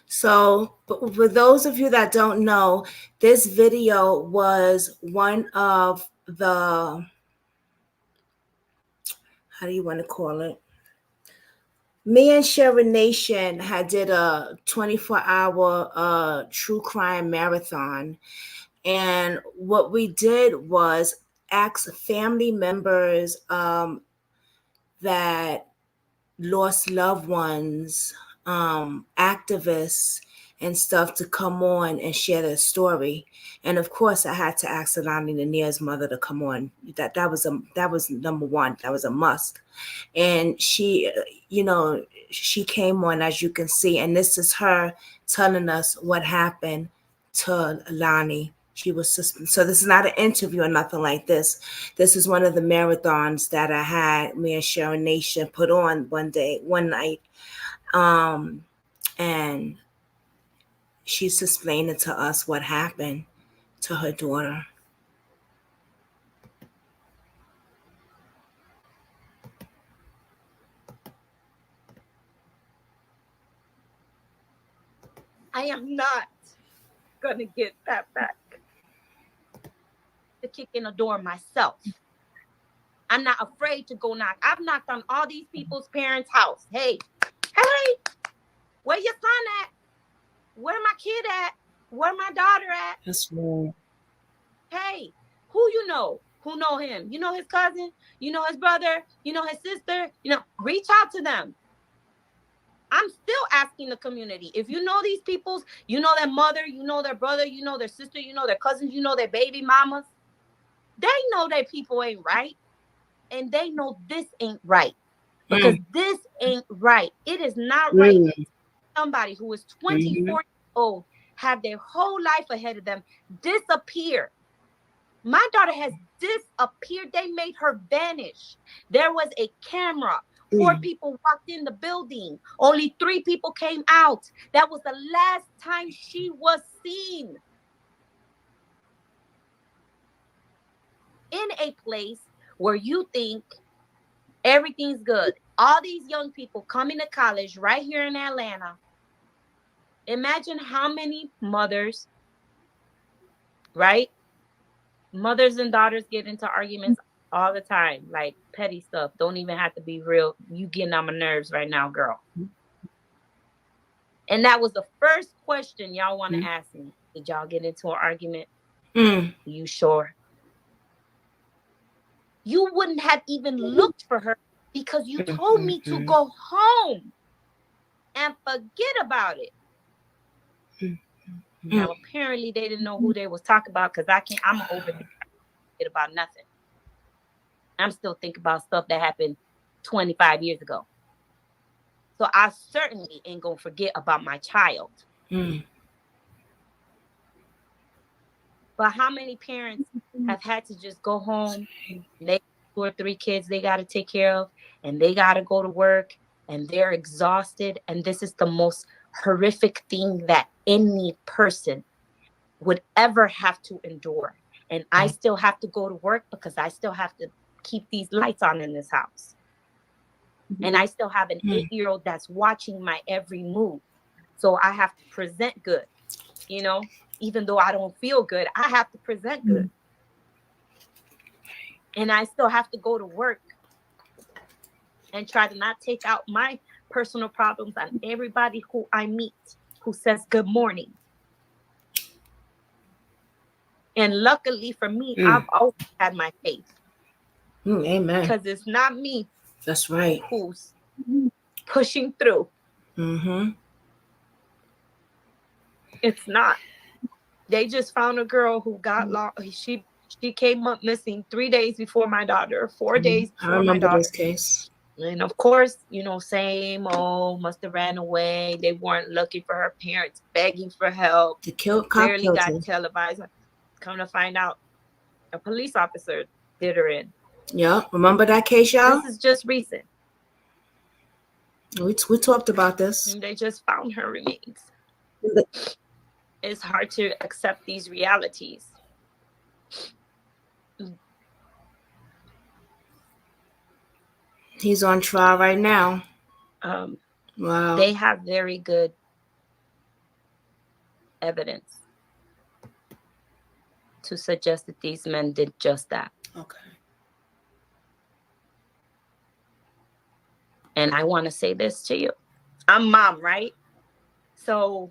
So, but for those of you that don't know, this video was one of the, how do you want to call it? Me and Sharon Nation had did a 24-hour true crime marathon. And what we did was ask family members that lost loved ones, activists and stuff, to come on and share their story. And of course, I had to ask Allahnia Lenoir's mother to come on. That was number one. That was a must. And she, she came on, as you can see, and this is her telling us what happened to Allahnia. She was suspended. So this is not an interview or nothing like this. This is one of the marathons that I had me and Sharon Nation put on one night. And she's explaining to us what happened to her daughter. I am not gonna get that back. To kick in the door myself. I'm not afraid to go knock. I've knocked on all these people's parents' house. Hey, where your son at? Where my kid at? Where my daughter at? That's right. Hey, who you know? Who know him? You know his cousin? You know his brother? You know his sister? Reach out to them. I'm still asking the community. If you know these peoples, you know their mother, you know their brother, you know their sister, you know their cousins, you know their baby mamas. They know that people ain't right. And they know this ain't right. Because this ain't right. It is not right. Somebody who is 24 years old, have their whole life ahead of them, disappear. My daughter has disappeared. They made her vanish. There was a camera. 4 people walked in the building. Only 3 people came out. That was the last time she was seen. In a place where you think everything's good. All these young people coming to college right here in Atlanta. Imagine how many mothers, right? Mothers and daughters get into arguments all the time, like petty stuff. Don't even have to be real. You getting on my nerves right now, girl. And that was the first question y'all want to ask me. Did y'all get into an argument? You sure? You wouldn't have even looked for her because you told me to go home and forget about it. Now, apparently they didn't know who they was talking about, because I'm over it about nothing. I'm still thinking about stuff that happened 25 years ago. So I certainly ain't going to forget about my child. But how many parents have had to just go home? They have 2 or 3 kids they got to take care of, and they got to go to work, and they're exhausted. And this is the most horrific thing that any person would ever have to endure. And I still have to go to work because I still have to keep these lights on in this house. And I still have an 8-year-old that's watching my every move. So I have to present good, you know, even though I don't feel good, I have to present good. And I still have to go to work and try to not take out my personal problems on everybody who I meet who says good morning. And luckily for me, I've always had my faith. Amen. Because it's not me. That's right. Who's pushing through. It's not. They just found a girl who got lost. She came up missing 3 days before my daughter, 4 days before my daughter. I remember this case. And of course, you know, same old, must have ran away. They weren't looking for her parents, begging for help. The cop barely got televised. Come to find out, a police officer did her in. Yeah, remember that case, y'all? This is just recent. We talked about this. And they just found her remains. It's hard to accept these realities. He's on trial right now. Wow. They have very good evidence to suggest that these men did just that. Okay. And I want to say this to you. I'm mom, right? So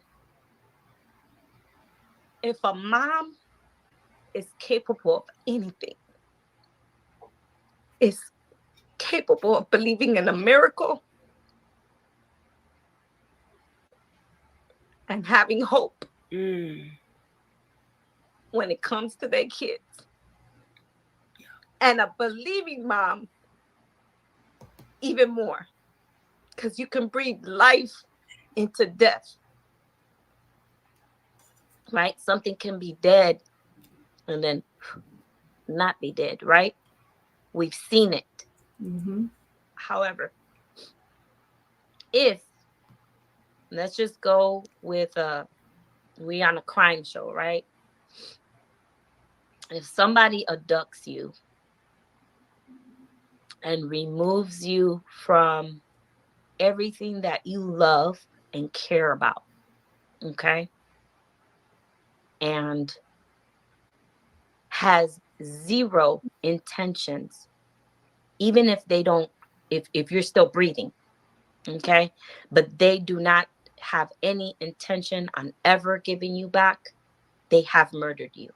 if a mom is capable of anything, is capable of believing in a miracle and having hope when it comes to their kids. And a believing mom even more, because you can breathe life into death. Right? Something can be dead and then not be dead, right? We've seen it. However, if, let's just go with, we on a crime show, right? If somebody abducts you and removes you from everything that you love and care about, okay? And has zero intentions, even if they don't, if you're still breathing, okay? But they do not have any intention on ever giving you back, they have murdered you.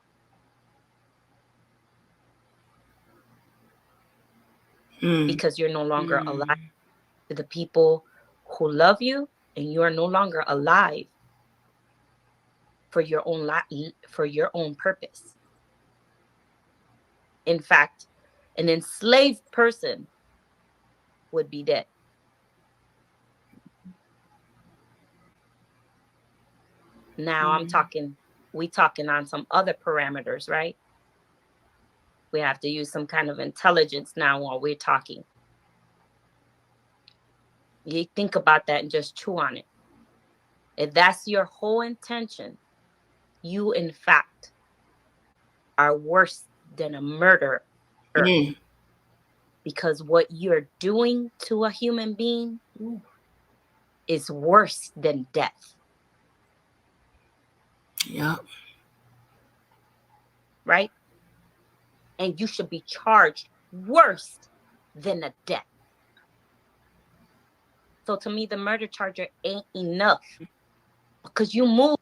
Because you're no longer alive to the people who love you, and you are no longer alive for your own for your own purpose. In fact, an enslaved person would be dead. Now we talking on some other parameters, right? We have to use some kind of intelligence now while we're talking. You think about that and just chew on it. If that's your whole intention, you in fact are worse than a murderer. Because what you're doing to a human being is worse than death. Yeah. Right? And you should be charged worse than a death. So to me, the murder charge ain't enough, because you move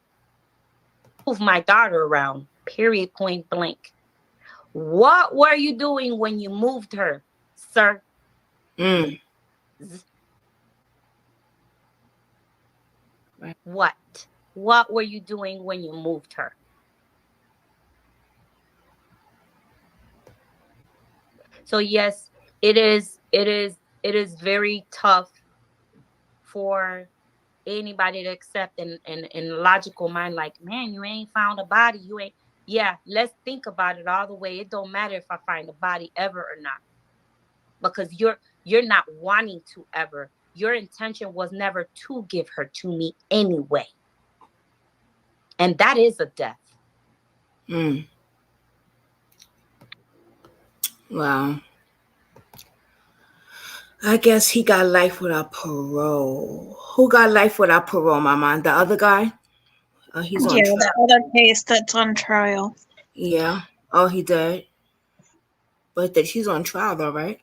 my daughter around, period, point blank. What were you doing when you moved her, sir? What were you doing when you moved her? So yes, it is very tough for anybody to accept in logical mind, like, man, you ain't found a body. You ain't. Yeah, let's think about it all the way. It don't matter if I find a body ever or not, because you're not wanting to ever. Your intention was never to give her to me anyway. And that is a death. Well, I guess he got life without parole. Who got life without parole, Mama? The other guy? He's on trial. The other case that's on trial. Yeah. Oh, he did. But he's on trial though, right?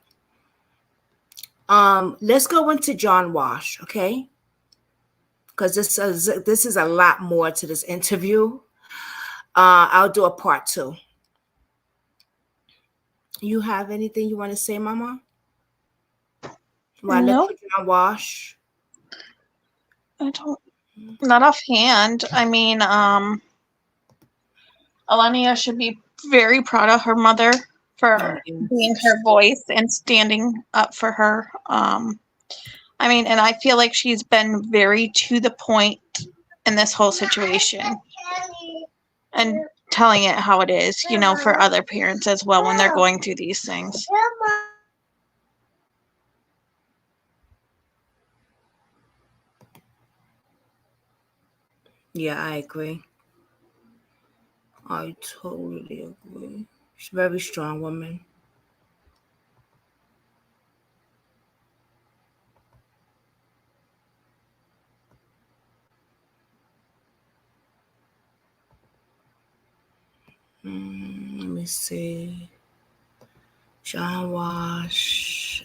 Let's go into John Walsh, okay? Because this is a lot more to this interview. I'll do a part 2. You have anything you want to say, Mama? No. John Walsh. I don't. Not offhand. I mean, Allahnia should be very proud of her mother for being her voice and standing up for her. I mean, and I feel like she's been very to the point in this whole situation and telling it how it is, you know, for other parents as well when they're going through these things. Yeah, I agree. I totally agree. She's a very strong woman. Let me see. John Walsh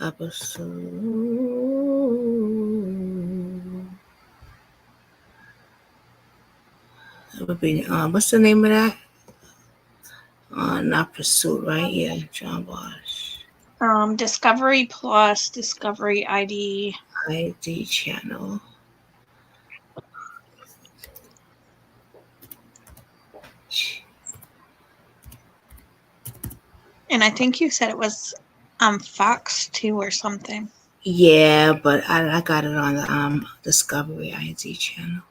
episode. It would be what's the name of that? Not Pursuit, right? Yeah, John Walsh. Discovery Plus, Discovery ID channel. And I think you said it was Fox 2 or something. Yeah, but I got it on the Discovery ID channel.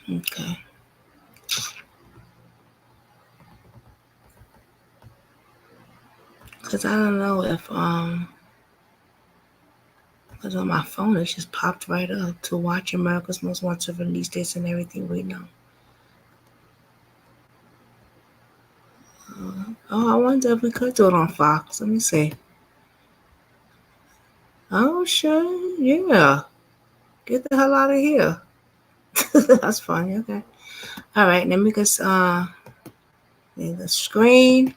Okay. Because I don't know if because on my phone it just popped right up to watch America's Most Wanted release dates and everything we know. I wonder if we could do it on Fox. Let me see. Oh, sure. Yeah. Get the hell out of here. That's funny. Okay. All right. Let me just leave the screen.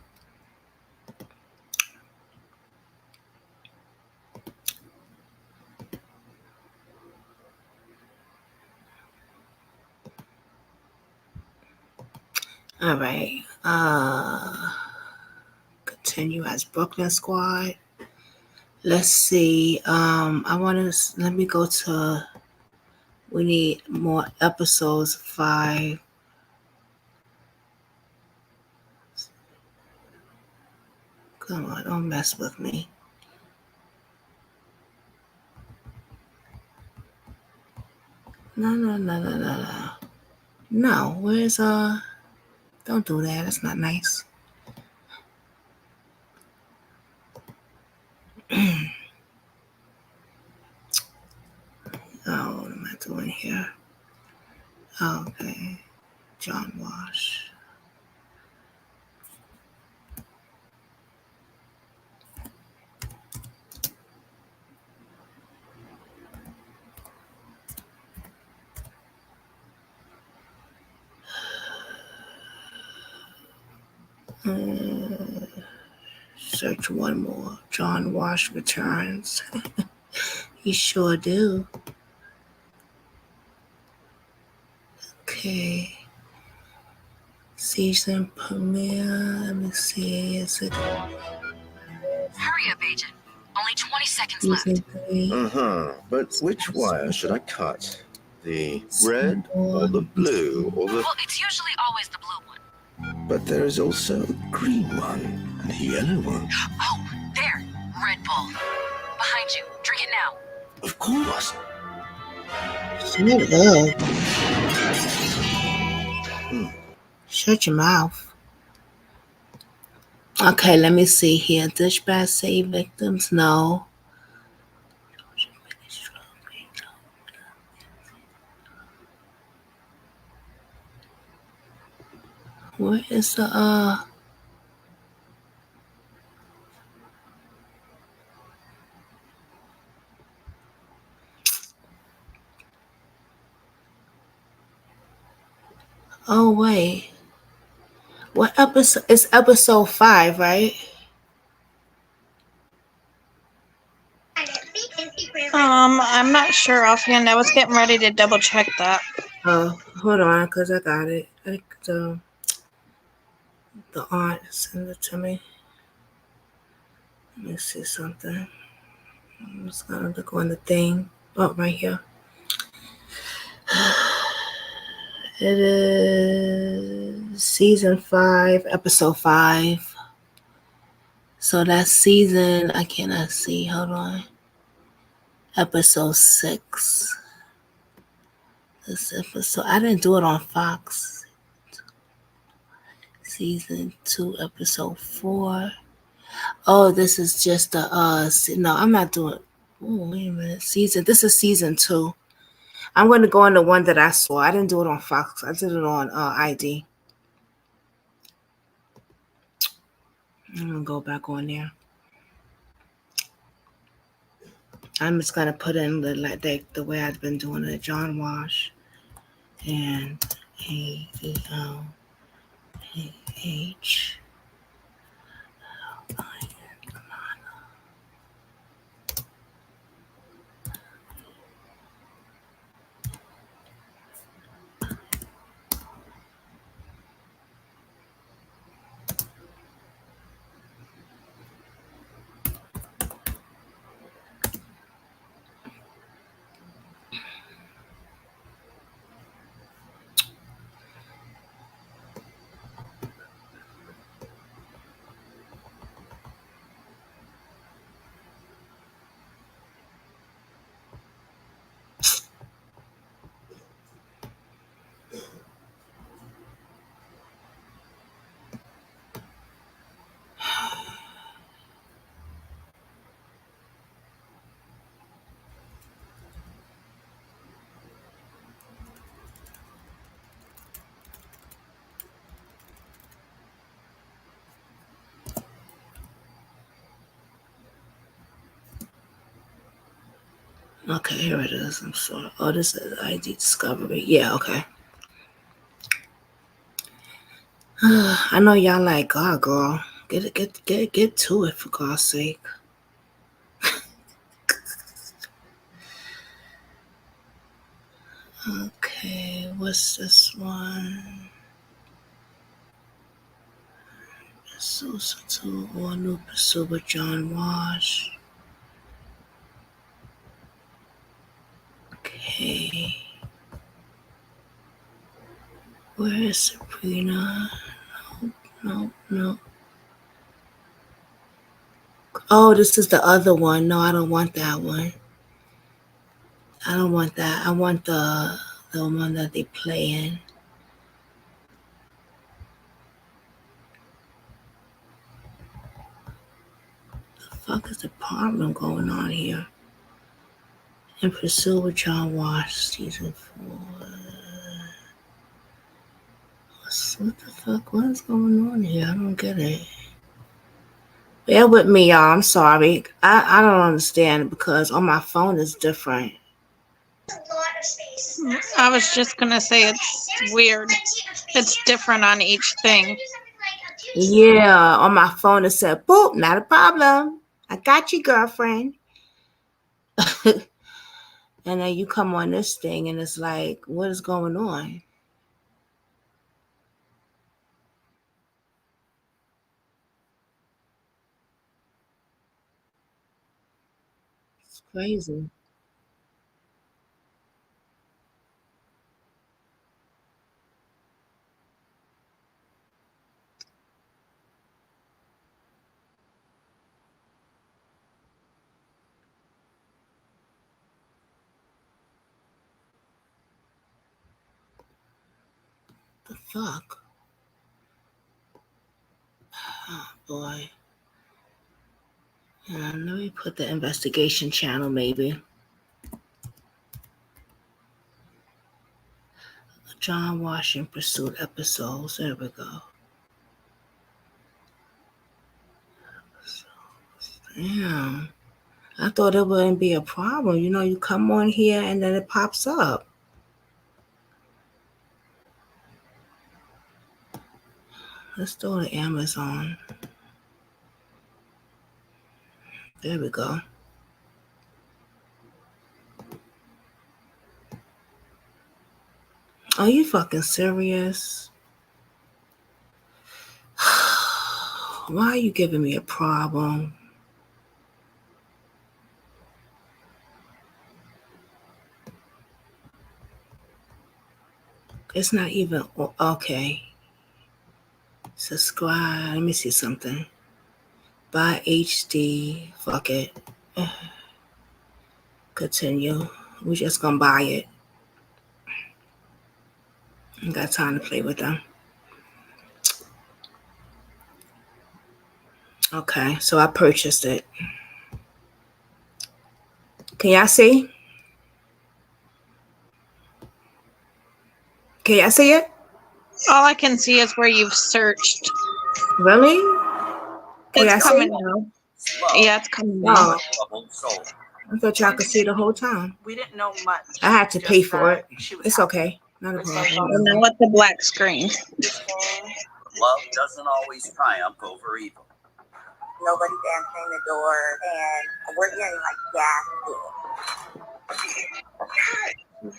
All right. Continue as Brooklyn Squad. Let's see. Let me go to, we need more episodes 5. Come on, don't mess with me. No. No, where's don't do that. That's not nice. Oh, what am I doing here? Okay. John Walsh. Search one more. John Walsh returns. He sure do. Okay. Season premiere. Let me see. Is it? Hurry up, agent. Only 20 seconds left. But which wire should I cut? The red or the blue or the... Well, it's usually always the blue one. But there is also a green one and a yellow one. Oh, there. Red Bull. Behind you. Drink it now. Of course. Shut your mouth. Okay, let me see here. Dispatch save victims? No. Where is the oh wait. What episode? It's episode 5, right? I'm not sure offhand. I was getting ready to double check that. Oh, hold on, cause I got it. The aunt sent it to me. Let me see something. I'm just gonna look on the thing. Oh, right here. It is season 5, episode 5. So that's season, I cannot see. Hold on. Episode 6. This episode, I didn't do it on Fox. Season 2, episode 4. Oh, this is just the no, I'm not doing. Oh, wait a minute. This is season 2. I'm going to go on the one that I saw. I didn't do it on Fox. I did it on ID. I'm going to go back on there. I'm just going to put in the way I've been doing it. John Walsh and A-E-L-A-H. Okay, here it is. I'm sorry. Oh, this is ID Discovery. Yeah, okay. I know y'all like, God, girl, get to it for God's sake. Okay, what's this one? Pursuit to or new pursuit with John Walsh. Okay. Where is Sabrina? No. Oh, this is the other one. No, I don't want that one. I don't want that. I want the one that they play in. The fuck is the problem going on here? In Pursuit with John Walsh, season 4. What the fuck? What is going on here? I don't get it. Bear with me, y'all. I'm sorry. I don't understand because on my phone it's different. I was just gonna say it's weird. It's different on each thing. Yeah, on my phone it said, boop, not a problem. I got you, girlfriend. And then you come on this thing and it's like, what is going on? It's crazy. The fuck? Oh boy. Let me put the investigation channel maybe. John Walsh in Pursuit episodes. There we go. Yeah. I thought it wouldn't be a problem. You know, you come on here and then it pops up. Let's go to Amazon. There we go. Are you fucking serious? Why are you giving me a problem? It's not even okay. Subscribe. Let me see something. Buy HD. Fuck it. Continue. We're just gonna buy it. I got time to play with them. Okay, so I purchased it. Can y'all see? Can y'all see it? All I can see is where you've searched. Really? It's coming now. Yeah, it's coming now. I thought y'all could see the whole time. We didn't know much. I had to pay for it. It's okay. Not a problem. And then with the black screen. Love doesn't always triumph over evil. Nobody answering the door, and we're hearing like gas.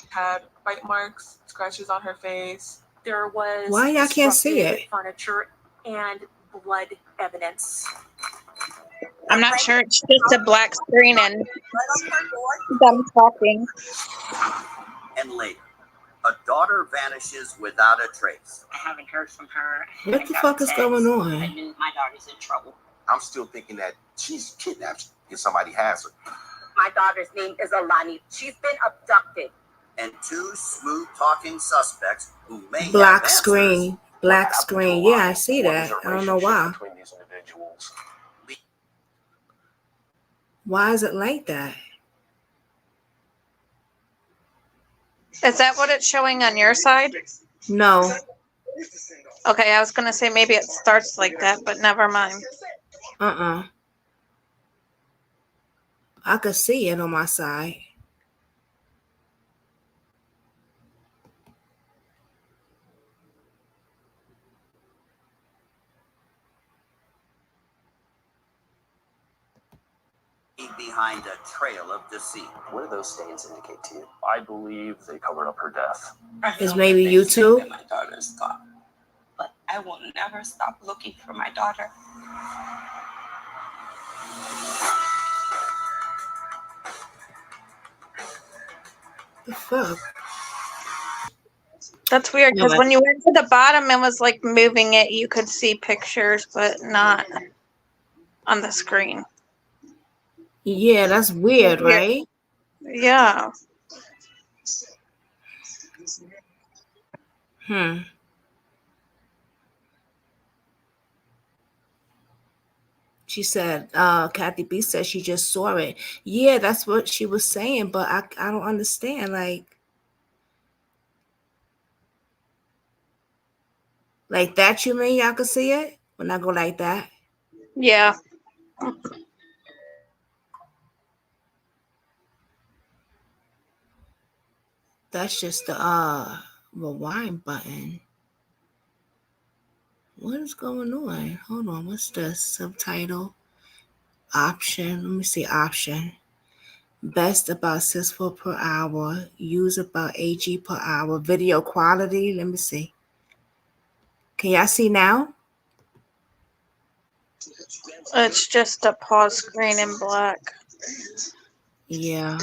Had bite marks, scratches on her face. There was why y'all can't see it? Furniture and blood evidence. I'm not sure. It's just a black screen and them talking. And later, a daughter vanishes without a trace. I haven't heard from her. What the fuck is going on? I knew my daughter's in trouble. I'm still thinking that she's kidnapped if somebody has her. My daughter's name is Allahnia. She's been abducted. And two smooth-talking suspects who may Black have screen. Black screen. Yeah, I see that. I don't know why. Why is it like that? Is that what it's showing on your side? No. Okay, I was going to say maybe it starts like that, but never mind. I could see it on my side. behind a trail of deceit. What do those stains indicate to you? I believe they covered up her death. It's maybe you too. My daughter's gone, but I will never stop looking for my daughter. The fuck? That's weird because when you went to the bottom and was like moving it, you could see pictures, but not on the screen. Yeah, that's weird, right? Yeah. She said, Kathy B said she just saw it. Yeah, that's what she was saying, but I don't understand. Like that, you mean y'all can see it? When I go like that? Yeah. That's just the rewind button. What is going on? Hold on, what's the subtitle? Option. Let me see option. Best about 6 per hour. Use about 8G per hour. Video quality. Let me see. Can y'all see now? It's just a pause screen in black. Yeah.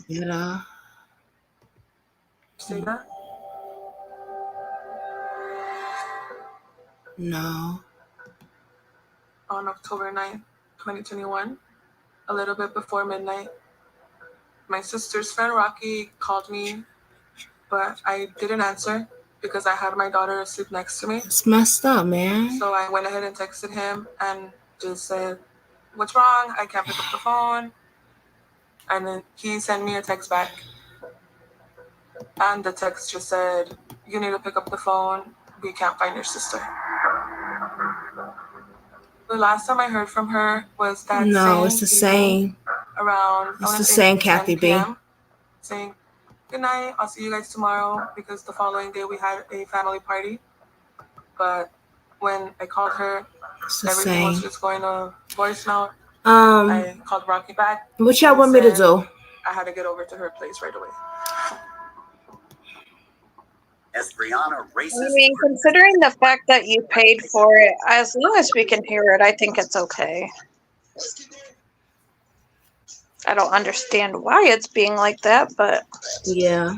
Better. See that? No. On October 9th, 2021, a little bit before midnight, my sister's friend Rocky called me, but I didn't answer because I had my daughter asleep next to me. It's messed up, man. So I went ahead and texted him and just said, "What's wrong? I can't pick up the phone." And then he sent me a text back. And the text just said, "You need to pick up the phone. We can't find your sister." The last time I heard from her was that No, it's the same. Around It's the same, Kathy B. Saying, good night, I'll see you guys tomorrow, because the following day we had a family party. But when I called her, everything was just going to voice note. I called Rocky back. What y'all want me to do? I had to get over to her place right away. As Brianna races. I mean, considering the fact that you paid for it, as long as we can hear it, I think it's okay. I don't understand why it's being like that, but yeah.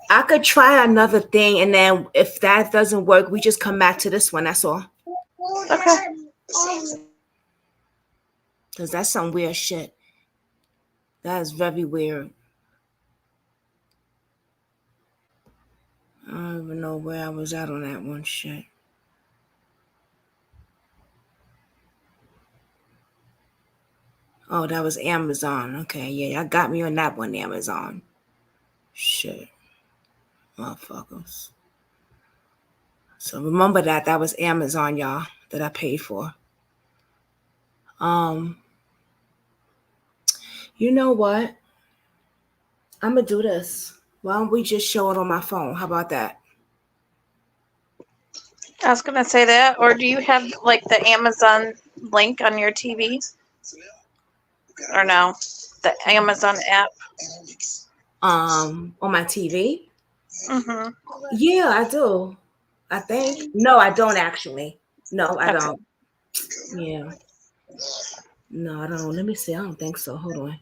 I could try another thing, and then if that doesn't work, we just come back to this one. That's all. Okay. Because that's some weird shit. That is very weird. I don't even know where I was at on that one shit. Oh, that was Amazon. Okay, yeah, y'all got me on that one, Amazon. Shit. Motherfuckers. So remember that was Amazon, y'all, that I paid for. You know what? I'm gonna do this. Why don't we just show it on my phone? How about that? I was gonna say that, or do you have like the Amazon link on your TV? Or no? The Amazon app? On my TV? Mm-hmm. Yeah, I do. I think. No, I don't actually. No, I don't. Yeah. No, I don't. Let me see. I don't think so. Hold on.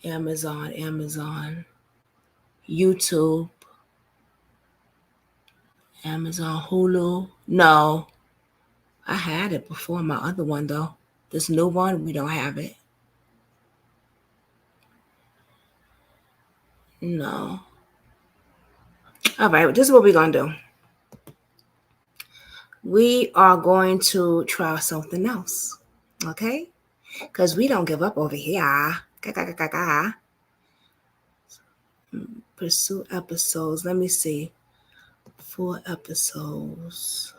Amazon, YouTube, Amazon, Hulu. No, I had it before. My other one, though. This new one, we don't have it. No. All right, this is what we're going to do. We are going to try something else, okay? Because we don't give up over here. Pursue episodes. Let me see. 4 episodes.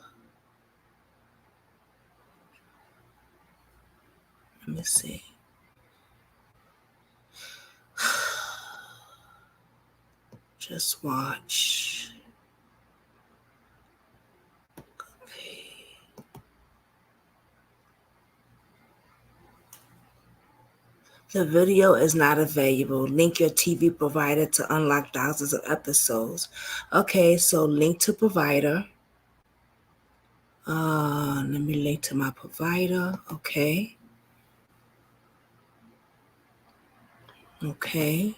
Let me see. Just watch. Okay. The video is not available. Link your TV provider to unlock thousands of episodes. Okay, so link to provider. Let me link to my provider. Okay. Okay.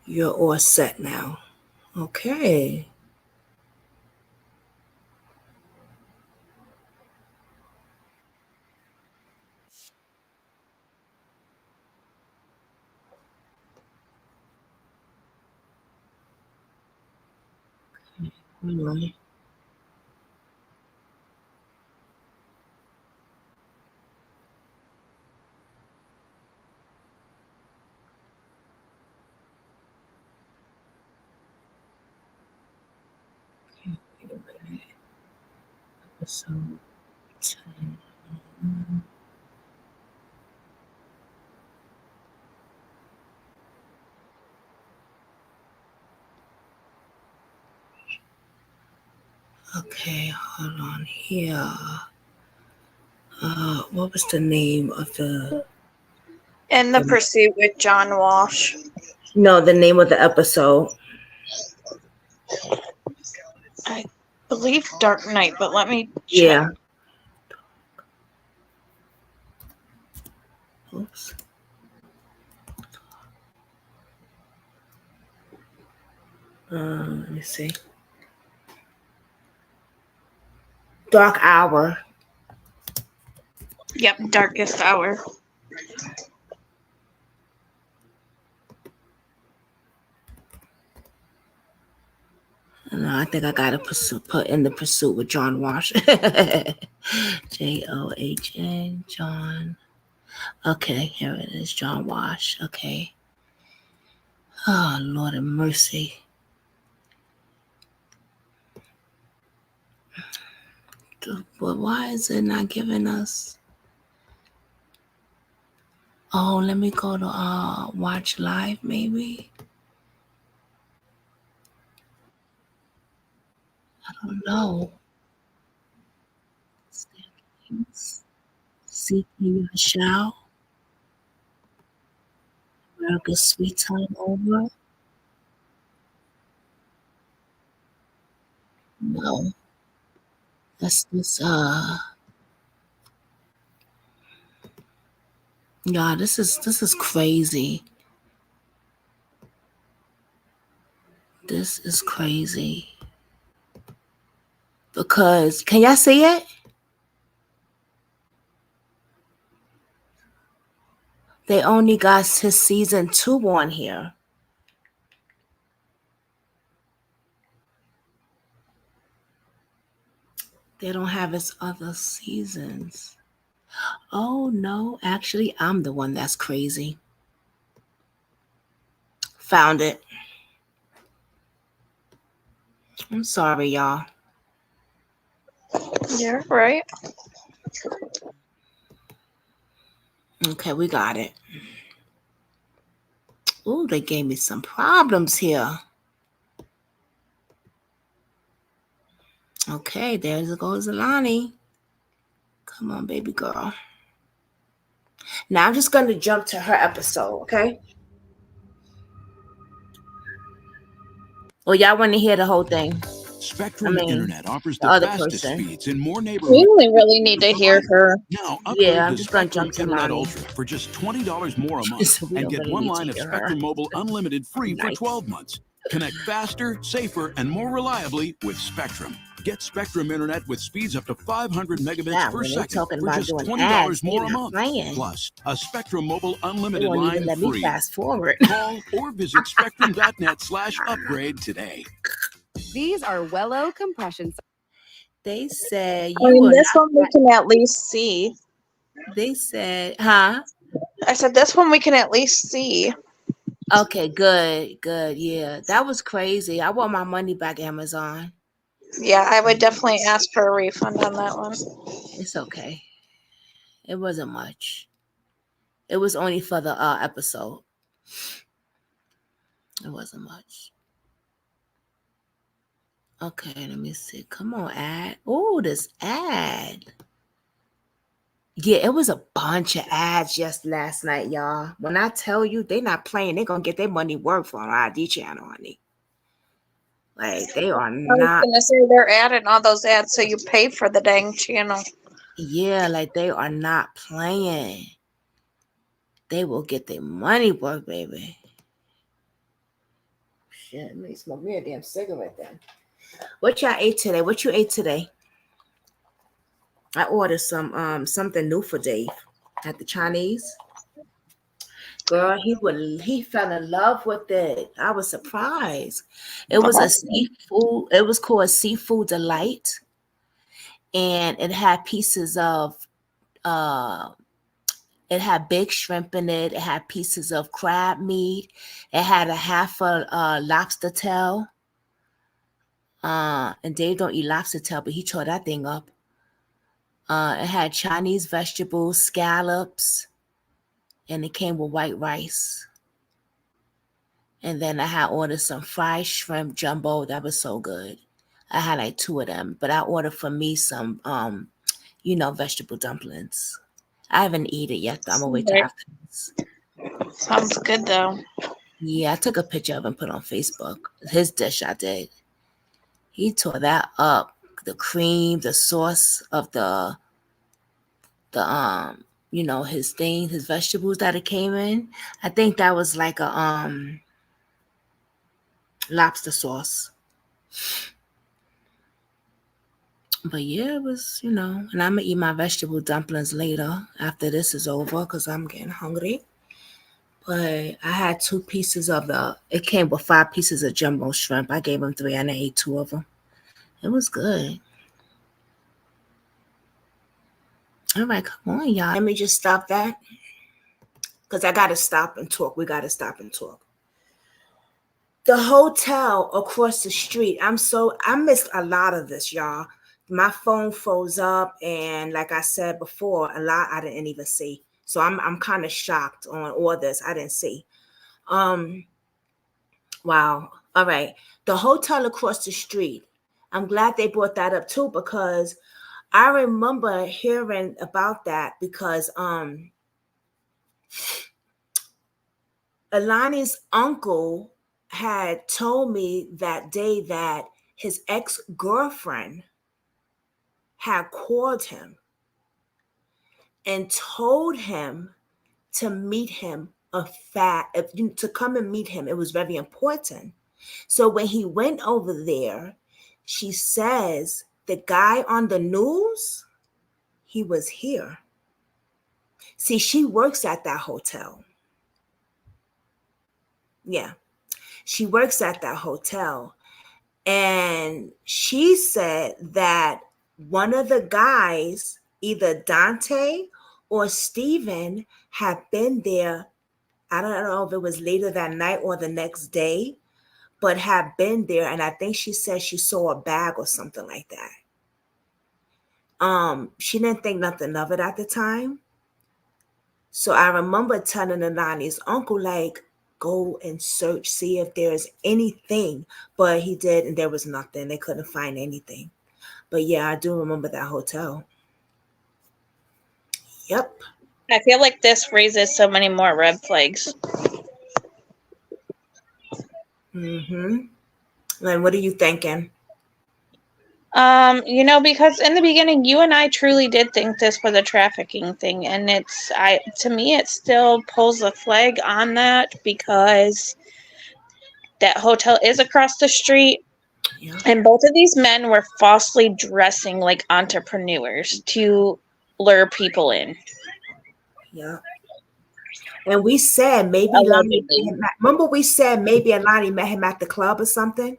You're all set now. Okay. Really? Episode 10. Okay, hold on here. What was the name of the? In the Pursuit with John Walsh. No, the name of the episode. I believe Dark Knight, but let me check. Yeah. Oops. Let me see. Dark Hour. Yep, Darkest Hour. No, I think I gotta put in the Pursuit with John Walsh. John, John. Okay, here it is, John Walsh. Okay. Oh, Lord of mercy. But why is it not giving us? Oh, let me go to watch live, maybe. I don't know. Seeking a shout. America's sweet time over. No. That's this yeah, this is crazy. This is crazy. Because can y'all see it? They only got his season 2 on here. They don't have his other seasons. Oh no, actually, I'm the one that's crazy. Found it. I'm sorry, y'all. You're right. Okay, we got it. Oh, they gave me some problems here. Okay, there goes Alani. Come on, baby girl. Now I'm just going to jump to her episode, okay? Well, y'all want to hear the whole thing. Spectrum Internet offers the other fastest person. speeds in more We neighborhoods. only really need to hear her. Now Yeah, upgrade I'm to just gonna Spectrum jump to Internet Lonnie. Ultra for just $20 more a month So we and don't get really one need to line of hear her. Spectrum Mobile Unlimited free Nice. for 12 months. Connect faster, safer, and more reliably with Spectrum. Get Spectrum Internet with speeds up to 500 megabits Yeah, per when they second talking for about just doing $20 ads, more they a not month. playing. Plus, a Spectrum Mobile They Unlimited won't even line let me free. fast forward. Call or visit spectrum.net/upgrade today. These are Wello compression. They said I you mean, will this not. one we can at least see. They said, huh? I said this one we can at least see. Okay, good. Yeah, that was crazy. I want my money back, Amazon. Yeah, I would definitely ask for a refund on that one. It's okay. It wasn't much. It was only for the episode. It wasn't much. Okay, let me see. Come on, ad. Oh, this ad. Yeah, it was a bunch of ads just last night, y'all. When I tell you they not playing, they're gonna get their money worth on our ID channel, honey. Like they are I was not. gonna say they're adding all those ads so you pay for the dang channel. Yeah, like they are not playing. They will get their money worth, baby. Shit, let me smoke me a damn cigarette then. What y'all ate today? What you ate today? I ordered some something new for Dave at the Chinese. Girl, he fell in love with it. I was surprised. It was a seafood. It was called Seafood Delight, and it had pieces of it had big shrimp in it. It had pieces of crab meat. It had a half a lobster tail. And Dave don't eat lobster tail, but he tore that thing up. It had Chinese vegetables, scallops, and it came with white rice. And then I had ordered some fried shrimp jumbo. That was so good. I had like 2 of them, but I ordered for me some, vegetable dumplings. I haven't eaten it yet, though. I'm gonna wait till after this. Sounds good though. Yeah, I took a picture of him and put it on Facebook. His dish I did. He tore that up. The cream, the sauce of the his thing, his vegetables that it came in. I think that was like a lobster sauce. But yeah, it was, and I'm gonna eat my vegetable dumplings later after this is over because I'm getting hungry. But I had 2 pieces of it came with 5 pieces of jumbo shrimp. I gave him 3 and I ate 2 of them. It was good. All right, come on, y'all. Let me just stop that because I got to stop and talk. We got to stop and talk. The hotel across the street. I missed a lot of this, y'all. my phone froze up, and like I said before, a lot I didn't even see. So I'm kind of shocked on all this. I didn't see. Wow. All right. The hotel across the street. I'm glad they brought that up too, because I remember hearing about that, because Alani's uncle had told me that day that his ex-girlfriend had called him and told him to meet him to come and meet him. It was very important. So when he went over there, she says the guy on the news, he was here. See, she works at that hotel. Yeah, she works at that hotel. And she said that one of the guys, either Dante or Steven, had been there. I don't know if it was later that night or the next day, but had been there. And I think she said she saw a bag or something like that. She didn't think nothing of it at the time. So I remember telling Alani's uncle, like, go and search, see if there's anything. But he did, and there was nothing. They couldn't find anything. But yeah, I do remember that hotel. Yep. I feel like this raises so many more red flags. Mm-hmm. And what are you thinking? Because in the beginning, you and I truly did think this was a trafficking thing, and to me, it still pulls a flag on that, because that hotel is across the street, and both of these men were falsely dressing like entrepreneurs to lure people in. Yeah. And we said maybe remember we said maybe Alani met him at the club or something?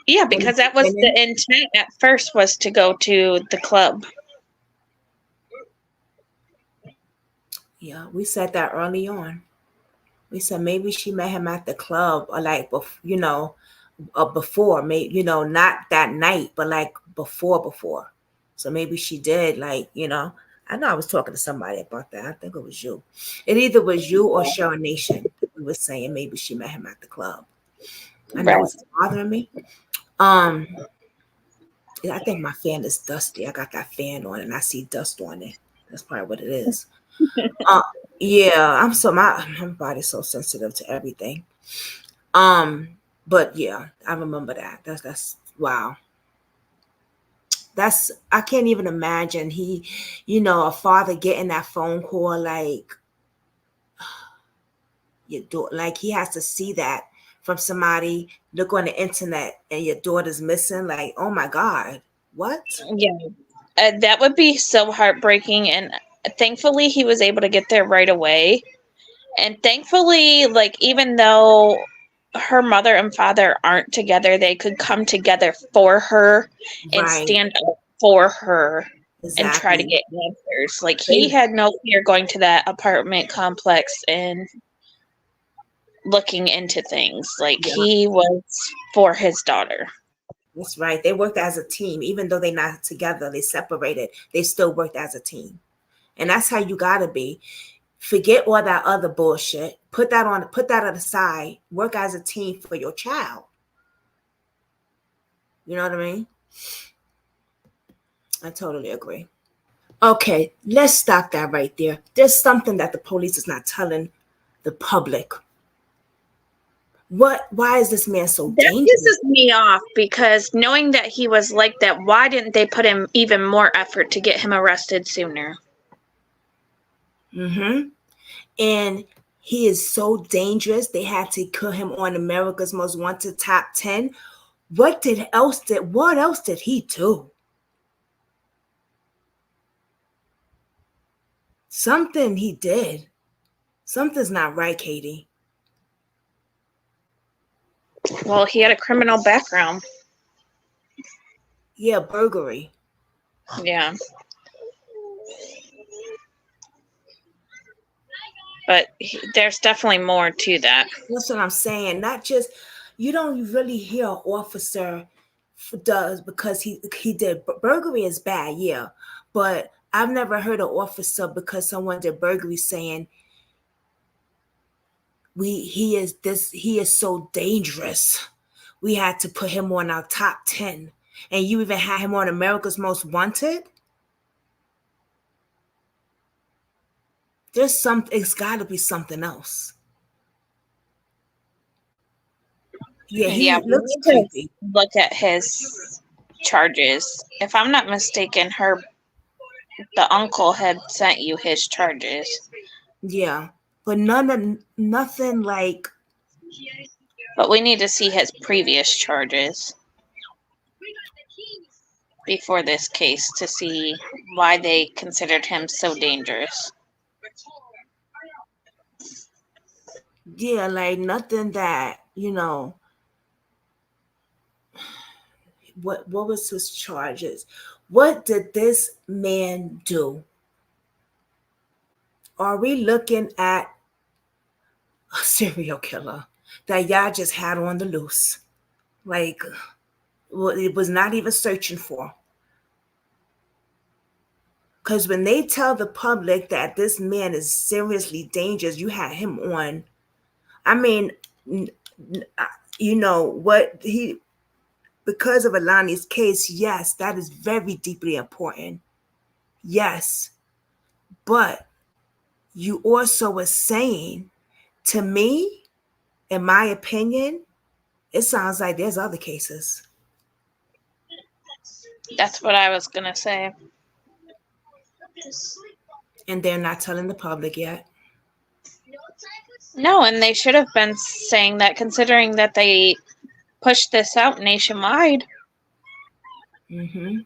Yeah, because that was the intent at first, was to go to the club. Yeah, we said that early on. We said maybe she met him at the club, or like, before, maybe, not that night, but like before. So maybe she did, like, I know I was talking to somebody about that. I think it was you. It either was you or Sharon Nation. We were saying maybe she met him at the club. I know it's bothering me. I think my fan is dusty. I got that fan on and I see dust on it. That's probably what it is. Yeah, my body's so sensitive to everything. But yeah, I remember that. That's wow. I can't even imagine a father getting that phone call, like he has to see that from somebody, look on the internet, and your daughter's missing. Like, oh my God, what? Yeah, that would be so heartbreaking. And thankfully, he was able to get there right away. And thankfully, like, even though her mother and father aren't together, they could come together for her and stand up for her and try to get answers. Like, he had no fear going to that apartment complex and looking into things. Like, he was for his daughter. That's right. They worked as a team. Even though they're not together, they separated, they still worked as a team. And that's how you gotta be. Forget all that other bullshit. Put that on the side. Work as a team for your child. You know what I mean? I totally agree. Okay, let's stop that right there. There's something that the police is not telling the public. Why is this man so dangerous? That pisses me off, because knowing that he was like that, why didn't they put in even more effort to get him arrested sooner? Mm-hmm. And he is so dangerous. They had to put him on America's Most Wanted top 10. What else did he do? Something he did. Something's not right, Katie. Well, he had a criminal background. Yeah, burglary. Yeah. But there's definitely more to that. That's what I'm saying. Not just, you don't really hear an officer does because he did burglary is bad, yeah. But I've never heard an officer because someone did burglary saying he is so dangerous. We had to put him on our top 10. And you even had him on America's Most Wanted. It's gotta be something else. Yeah, he looks creepy. Look at his charges. If I'm not mistaken, the uncle had sent you his charges. Yeah, but nothing like. But we need to see his previous charges before this case to see why they considered him so dangerous. Yeah, like nothing that, what was his charges? What did this man do? Are we looking at a serial killer that y'all just had on the loose? Like, it was not even searching for. Because when they tell the public that this man is seriously dangerous, you had him on. I mean, because of Allahnia's case, yes, that is very deeply important. Yes. But you also were saying, to me, in my opinion, it sounds like there's other cases. That's what I was going to say. And they're not telling the public yet. No, and they should have been saying that, considering that they pushed this out nationwide. Mm-hmm.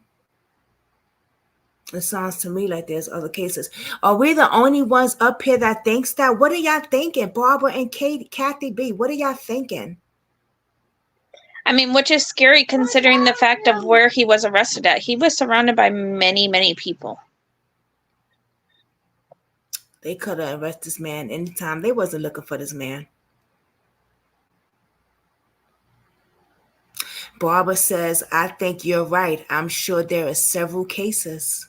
It sounds to me like there's other cases. Are we the only ones up here that thinks that? What are y'all thinking? Barbara and Kathy B, what are y'all thinking? I mean, which is scary considering the fact of where he was arrested at. He was surrounded by many, many people. They could have arrested this man anytime. They wasn't looking for this man. Barbara says, I think you're right. I'm sure there are several cases.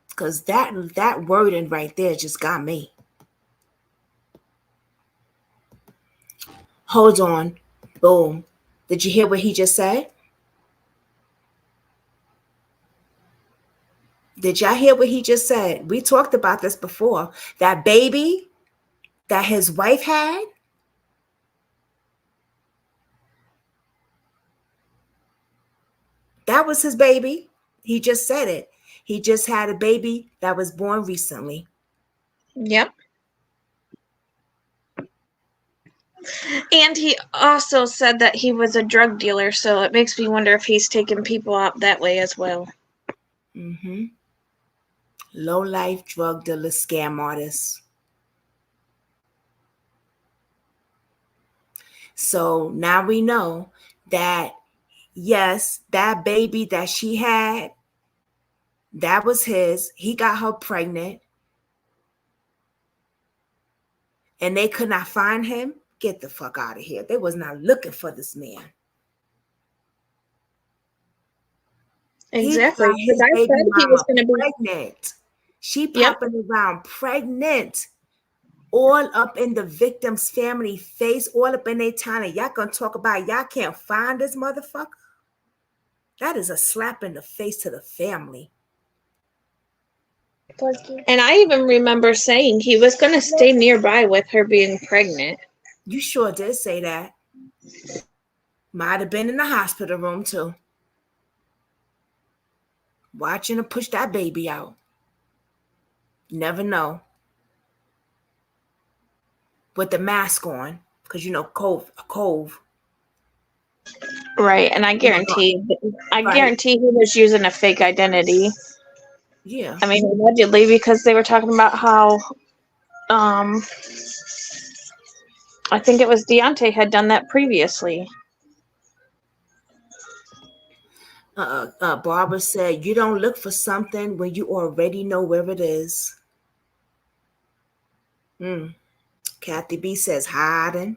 Because that wording right there just got me. Hold on. Boom. Did you hear what he just said? Did y'all hear what he just said? We talked about this before. That baby that his wife had. That was his baby. He just said it. He just had a baby that was born recently. Yep. And he also said that he was a drug dealer, so it makes me wonder if he's taking people out that way as well. Mm-hmm. Low-life drug dealer, scam artist. So now we know that, yes, that baby that she had, that was his. He got her pregnant. And they could not find him. Get the fuck out of here. They was not looking for this man. Exactly. The guy said he was going to be pregnant. She popping around pregnant. All up in the victim's family face, all up in their town. And y'all gonna talk about y'all can't find this motherfucker? That is a slap in the face to the family. And I even remember saying he was going to stay nearby with her being pregnant. You sure did say that. Might have been in the hospital room too. Watching her push that baby out. Never know. With the mask on. Because cove. Right, and I guarantee he was using a fake identity. Yeah. I mean, allegedly, because they were talking about how I think it was Deontay had done that previously. Barbara said, you don't look for something when you already know where it is. Kathy B says, hiding.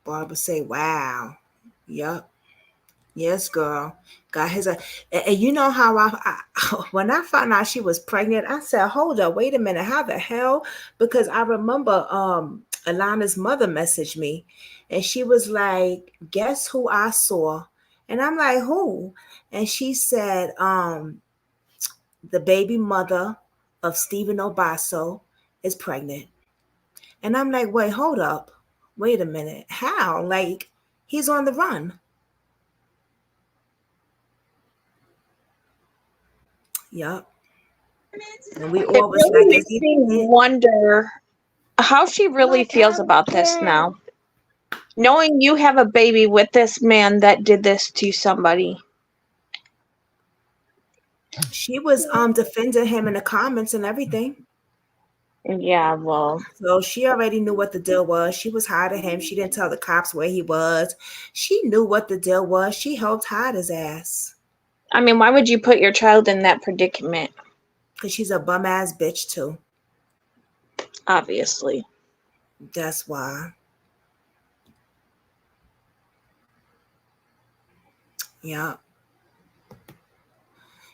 Barbara say, wow. Yup. Yes, girl. Got his. And you know how when I found out she was pregnant, I said, hold up, wait a minute. How the hell? Because I remember Alana's mother messaged me and she was like, guess who I saw? And I'm like, who? And she said, the baby mother of Stephen Obaso is pregnant. And I'm like, wait, hold up. Wait a minute. How? Like, he's on the run. Yup. And we It all was really like, makes me wonder how she really feels about this now. Knowing you have a baby with this man that did this to somebody. She was defending him in the comments and everything. Yeah, well. So she already knew what the deal was. She was hiding him. She didn't tell the cops where he was. She knew what the deal was. She helped hide his ass. I mean, why would you put your child in that predicament? Because she's a bum ass bitch too. Obviously. That's why. Yeah.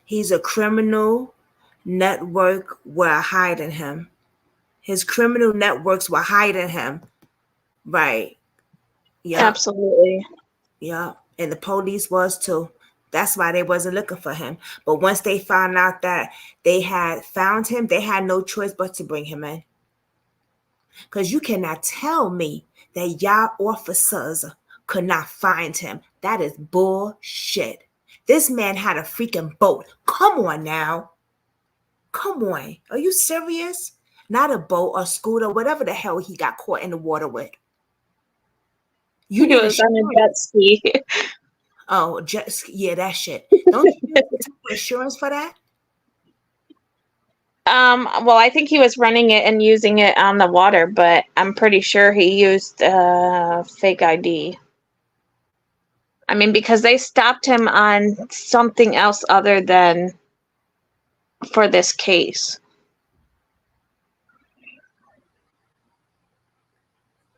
He's a criminal network were hiding him. His criminal networks were hiding him. Right. Yeah. Absolutely. Yeah. And the police was too. That's why they wasn't looking for him. But once they found out that they had found him, they had no choice but to bring him in. Because you cannot tell me that y'all officers could not find him. That is bullshit. This man had a freaking boat. Come on now. Come on. Are you serious? Not a boat or scooter, whatever the hell he got caught in the water with. You he was on a jet ski. Oh, yeah, that shit. Don't you need insurance for that? Well, I think he was running it and using it on the water, but I'm pretty sure he used fake ID. I mean, because they stopped him on something else other than for this case.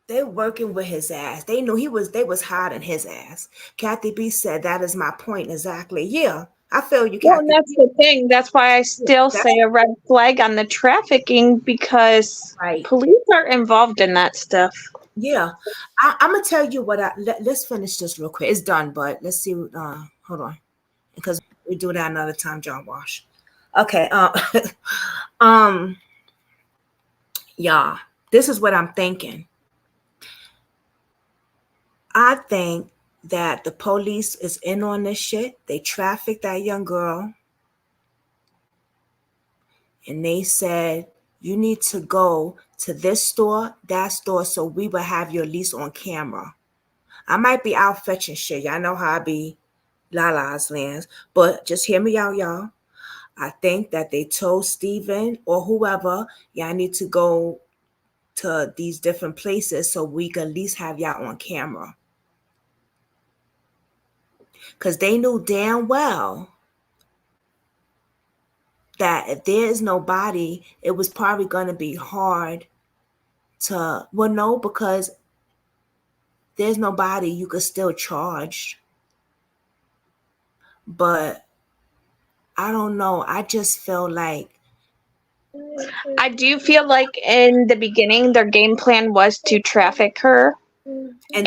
They're working with his ass. They knew they was hiding his ass. Kathy B said that is my point exactly. Yeah, I feel you, Kathy. Well, that's the thing. That's why I still say a red flag on the trafficking, because police are involved in that stuff. Yeah, I'm gonna tell you what. Let's finish this real quick. It's done, but let's see. Hold on, because we do that another time, John Walsh. Okay. Yeah, this is what I'm thinking. I think that the police is in on this shit. They trafficked that young girl. And they said, you need to go to this store, that store, so we will have your lease on camera. I might be out fetching shit. Y'all know how I be Lala's lands. But just hear me out, y'all. I think that they told Steven or whoever, y'all need to go to these different places so we can at least have y'all on camera. Because they knew damn well that if there is nobody, it was probably going to be hard to, well, no, because there's nobody, you could still charge. But I don't know. I just feel like. I do feel like in the beginning, their game plan was to traffic her. And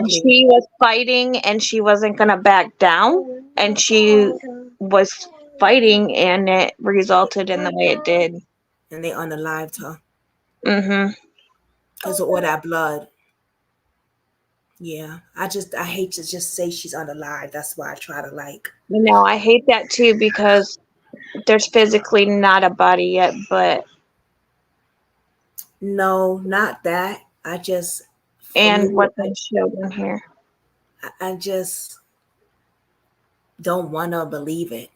she was fighting and she wasn't going to back down. And she was fighting and it resulted in the way it did. And they unalived her. Mm-hmm. Because of all that blood. Yeah. I hate to just say she's unalive. That's why I try to like. You know, I hate that too because there's physically not a body yet, but. No, not that. I just. And what they showed in here. I just don't want to believe it.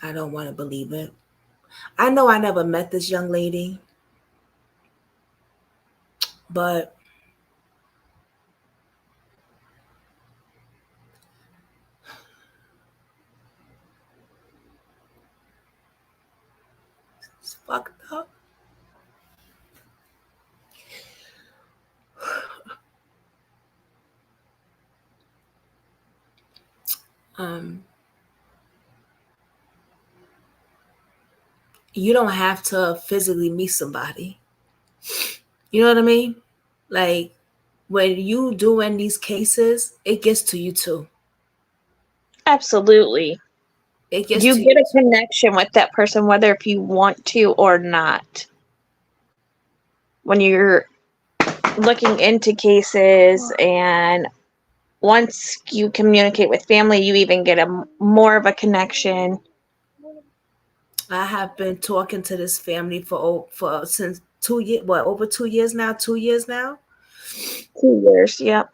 I don't want to believe it. I know I never met this young lady, but it's fucked up. You don't have to physically meet somebody. You know what I mean? Like, when you doing these cases, it gets to you too. Absolutely. It gets You to get you a connection with that person, whether if you want to or not. When you're looking into cases, and once you communicate with family, you even get more of a connection. I have been talking to this family for since 2 years. What, over 2 years now? 2 years now. 2 years, yep.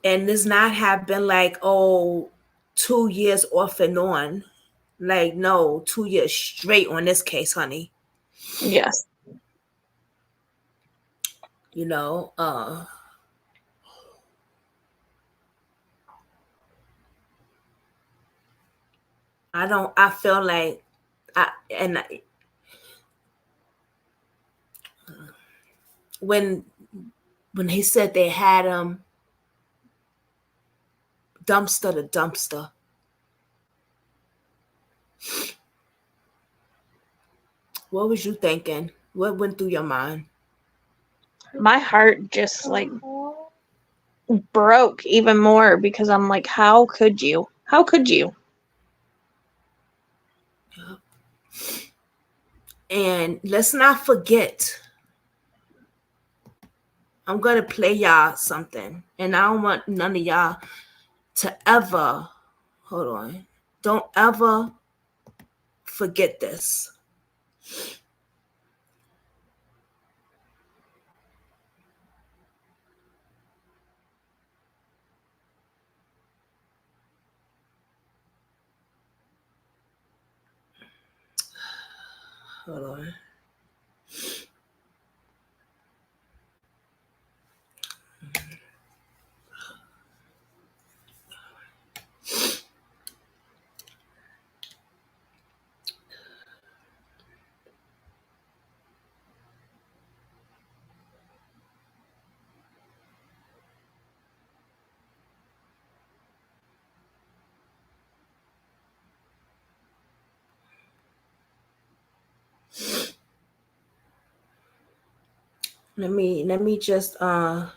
And this not have been like, 2 years off and on. Like, no, 2 years straight on this case, honey. Yes. You know, I feel like when he said they had him dumpster to dumpster, what was you thinking? What went through your mind? My heart just like broke even more, because I'm like, how could you? How could you? And let's not forget, I'm going to play y'all something. And I don't want none of y'all to ever, hold on, don't ever forget this. Hold on. Let me just let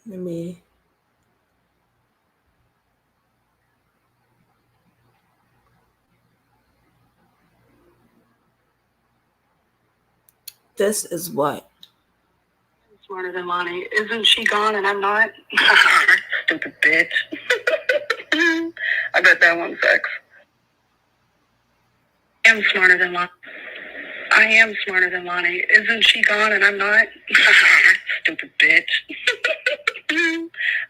me this is what Smarter than Lonnie. Isn't she gone and I'm not? Stupid bitch. I bet that one's sex. I am smarter than Lonnie. I am smarter than Lonnie. Isn't she gone and I'm not? Stupid bitch.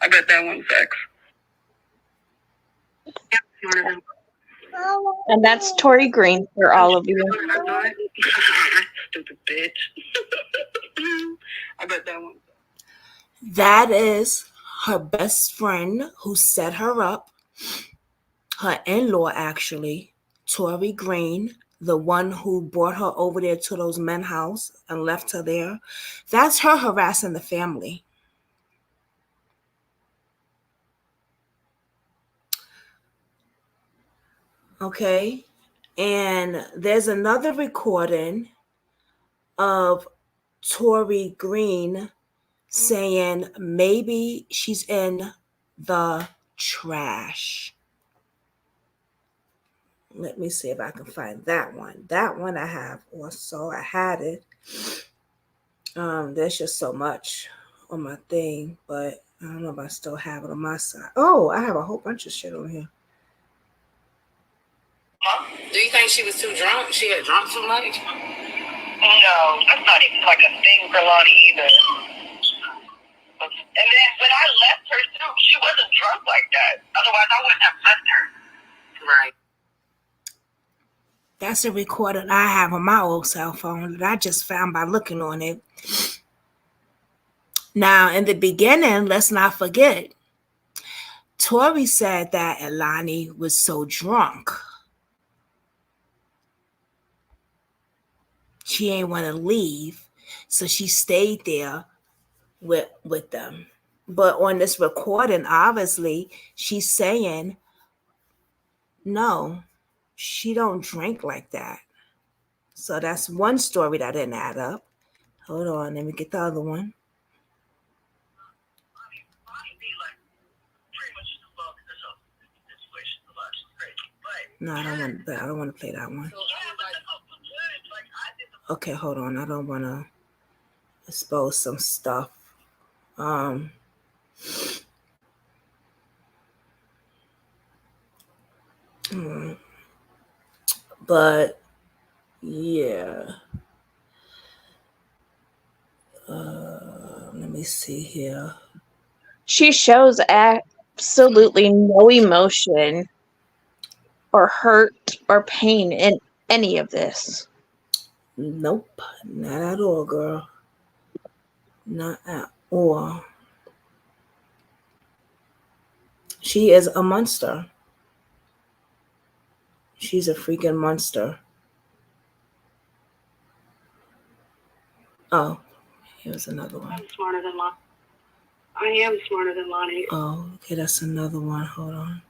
I bet that one's sex. I am smarter than And that's Tori Green for all of you. I'm not. Stupid bitch. I bet that one's sex. that is her best friend who set her up, her in-law actually, Tori Green, the one who brought her over there to those men's house and left her there. That's her harassing the family. Okay. And there's another recording of Tori Green saying maybe she's in the trash. Let me see if I can find that one. That one I have also. I had it. There's just so much on my thing, but I don't know if I still have it on my side. Oh, I have a whole bunch of shit on here. Do you think she was too drunk? She had drunk too much? No, that's not even like a thing for Lonnie either. And then when I left her too, she wasn't drunk like that. Otherwise, I wouldn't have left her. Right. That's a recording I have on my old cell phone that I just found by looking on it. Now, in the beginning, let's not forget, Tori said that Alani was so drunk. She ain't want to leave, so she stayed there with them. But on this recording, obviously, she's saying, no, she don't drink like that. So that's one story that didn't add up. Hold on, let me get the other one. No, I don't want to play that one. Okay, hold on. I don't want to expose some stuff. But yeah. Let me see here. She shows absolutely no emotion or hurt or pain in any of this. Nope, not at all, girl. Not at all. She is a monster. She's a freaking monster. Oh, here's another one. I'm smarter than Lonnie. I am smarter than Lonnie. Oh, okay, that's another one. Hold on.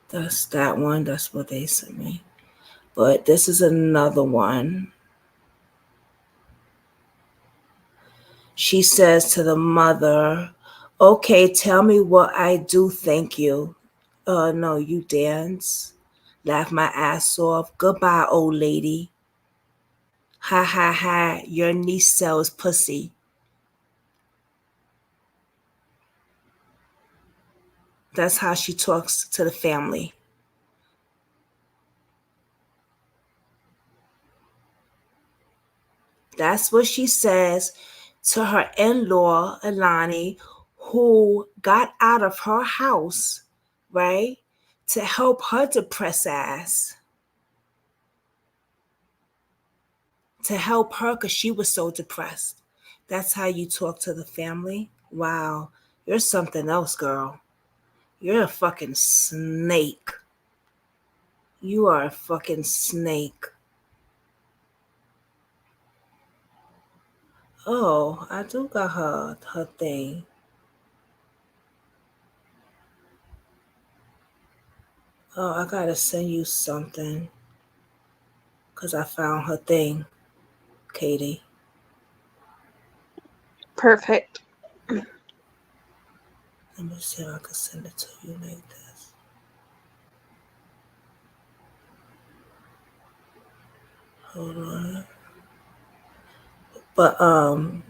That's that one. That's what they sent me. But this is another one. She says to the mother, okay, tell me what I do, thank you. No, you dance. Laugh my ass off. Goodbye, old lady. Ha ha ha, your niece sells pussy. That's how she talks to the family. That's what she says to her in-law, Alani, who got out of her house, right, to help her depressed ass. To help her because she was so depressed. That's how you talk to the family? Wow, you're something else, girl. You're a fucking snake. You are a fucking snake. Oh, I do got her thing. Oh, I gotta send you something. Because I found her thing, Katie. Perfect. Let me see if I can send it to you like this. Hold on. But oh,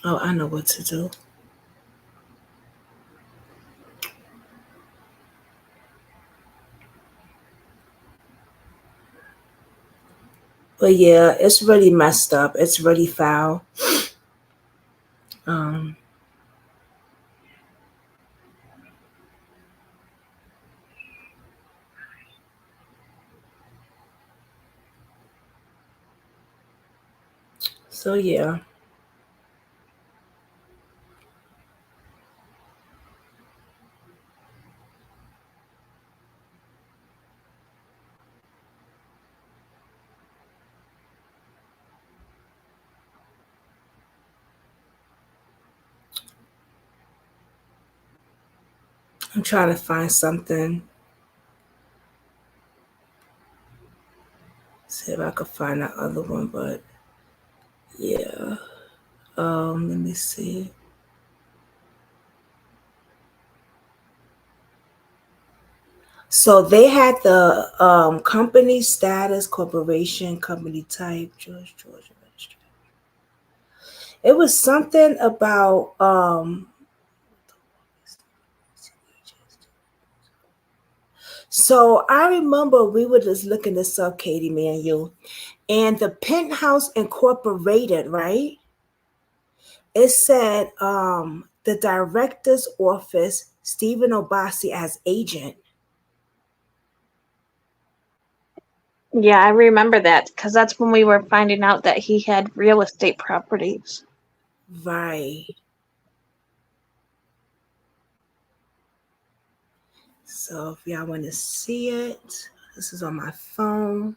I know what to do. But yeah, it's really messed up. It's really foul. So yeah. I'm trying to find something. See if I could find that other one, but yeah. Let me see. So they had the company status, corporation, company type, Georgia registry. It was something about so I remember we were just looking this up, Katie, me and you, and the Penthouse Incorporated, right? It said the director's office Stephen Obasi as agent. Yeah, I remember that because that's when we were finding out that he had real estate properties. Right. So if y'all want to see it, this is on my phone.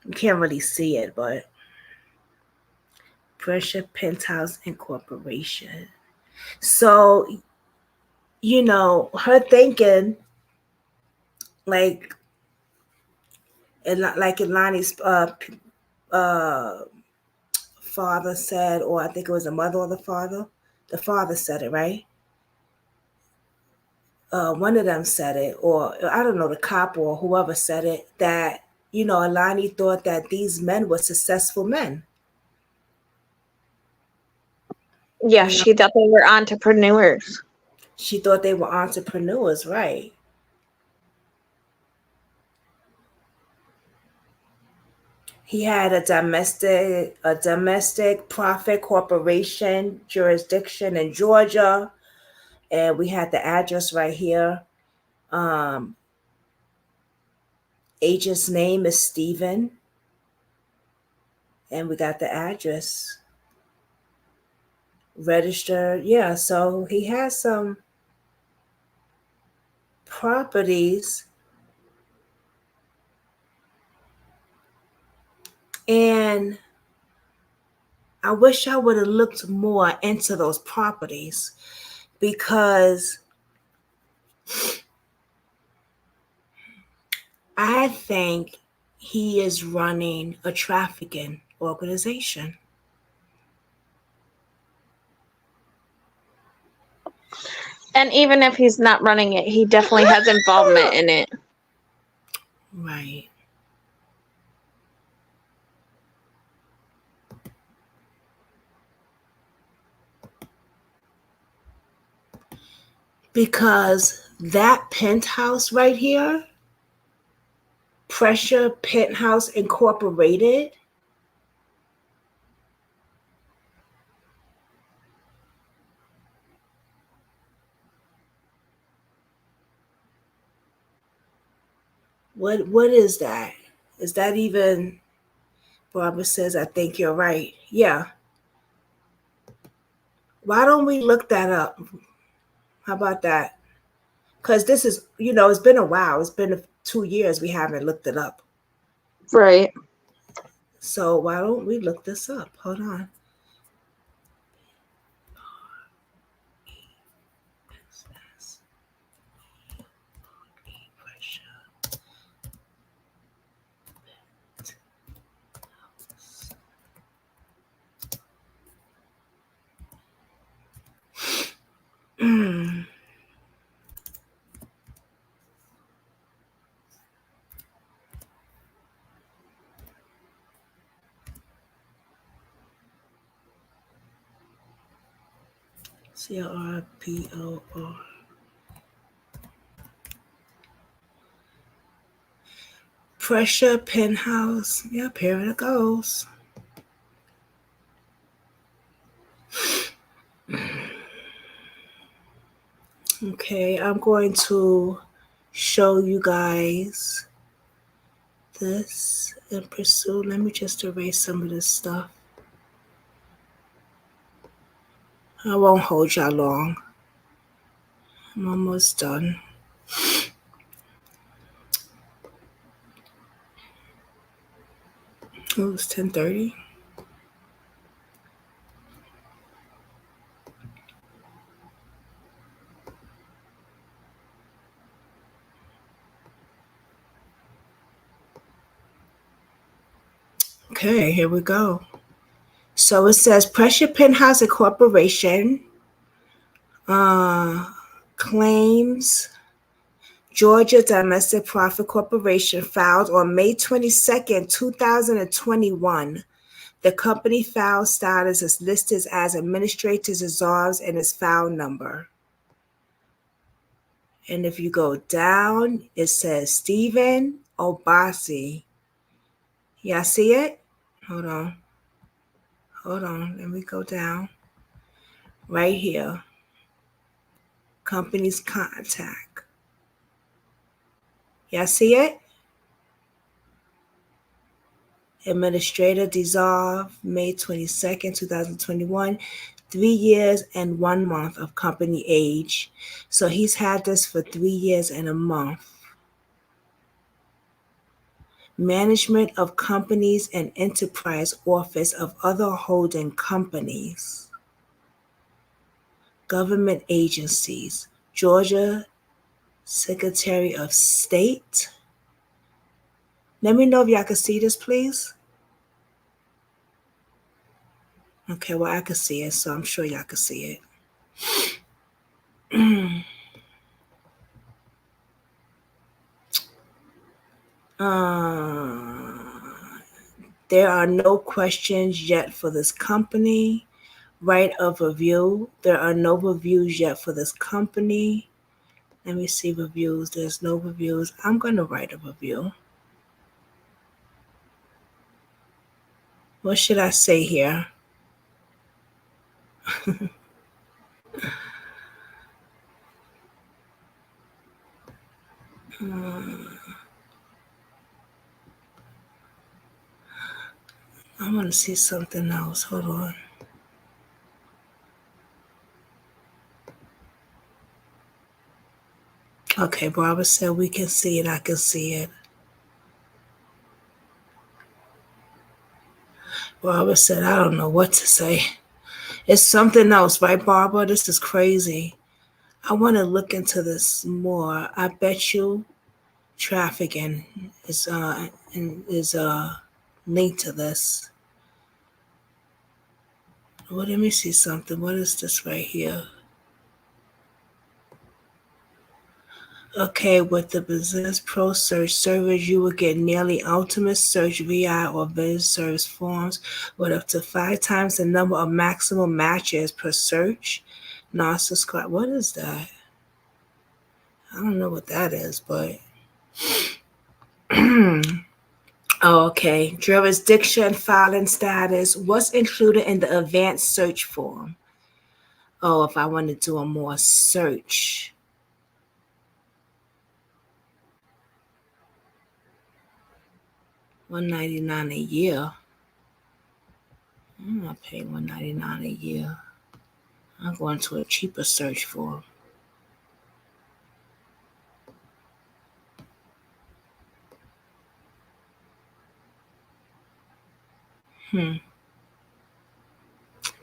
You can't really see it, but Pressure Penthouse Incorporation. So, you know, her thinking, like Ilani's father said, or I think it was the mother or the father. The father said it, right? One of them said it, or I don't know, the cop or whoever said it, that, you know, Alani thought that these men were successful men. Yeah, you know? She thought they were entrepreneurs. She thought they were entrepreneurs, right? He had a domestic profit corporation jurisdiction in Georgia, and we had the address right here. Agent's name is Stephen, and we got the address registered. Yeah, so he has some properties, and I wish I would have looked more into those properties, because I think he is running a trafficking organization. And even if he's not running it, he definitely has involvement in it. Right. Because that penthouse right here, Pressure Penthouse Incorporated, what is that? Is that even? Barbara says, I think you're right. Yeah. Why don't we look that up? How about that? Because this is, you know, it's been a while. It's been 2 years we haven't looked it up. Right. So why don't we look this up? Hold on. CRPOR. Pressure Penthouse. Yep, here it goes. Okay, I'm going to show you guys this and pursue. Let me just erase some of this stuff. I won't hold y'all long. I'm almost done. Oh, it's 10:30. Okay, here we go. So it says Pressure Penthouse Incorporation claims Georgia Domestic Profit Corporation filed on May 22nd, 2021. The company file status is listed as administrative dissolves and its file number. And if you go down, it says Stephen Obasi. Y'all see it? Hold on. Let me go down. Right here. Company's contact. Y'all see it? Administrator dissolved May 22nd, 2021. 3 years and 1 month of company age. So he's had this for 3 years and a month. Management of companies and enterprise office of other holding companies. Government agencies. Georgia Secretary of State. Let me know if y'all can see this, please. Okay, well, I can see it, so I'm sure y'all can see it. There are no questions yet for this company. Right of review. There are no reviews yet for this company. Let me see reviews. There's no reviews. I'm going to write a review. What should I say here? I want to see something else. Hold on. Okay, Barbara said we can see it. I can see it. Barbara said, I don't know what to say. It's something else, right, Barbara? This is crazy. I want to look into this more. I bet you trafficking is linked to this. Well, let me see something. What is this right here? Okay, with the Business Pro Search service, you will get nearly ultimate search VI or Vision Service forms with up to 5 times the number of maximum matches per search. Not subscribe. What is that? I don't know what that is, but okay. Jurisdiction, filing status. What's included in the advanced search form? Oh, if I want to do a more search. $199 a year. I'm not paying $199 a year. I'm going to a cheaper search form.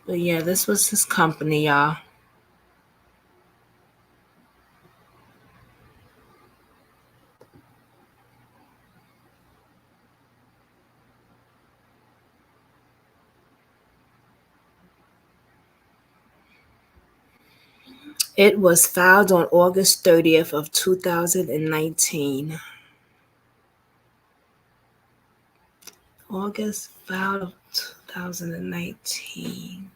But yeah, this was his company, y'all. It was filed on August 30th of 2019. August filed of 2019.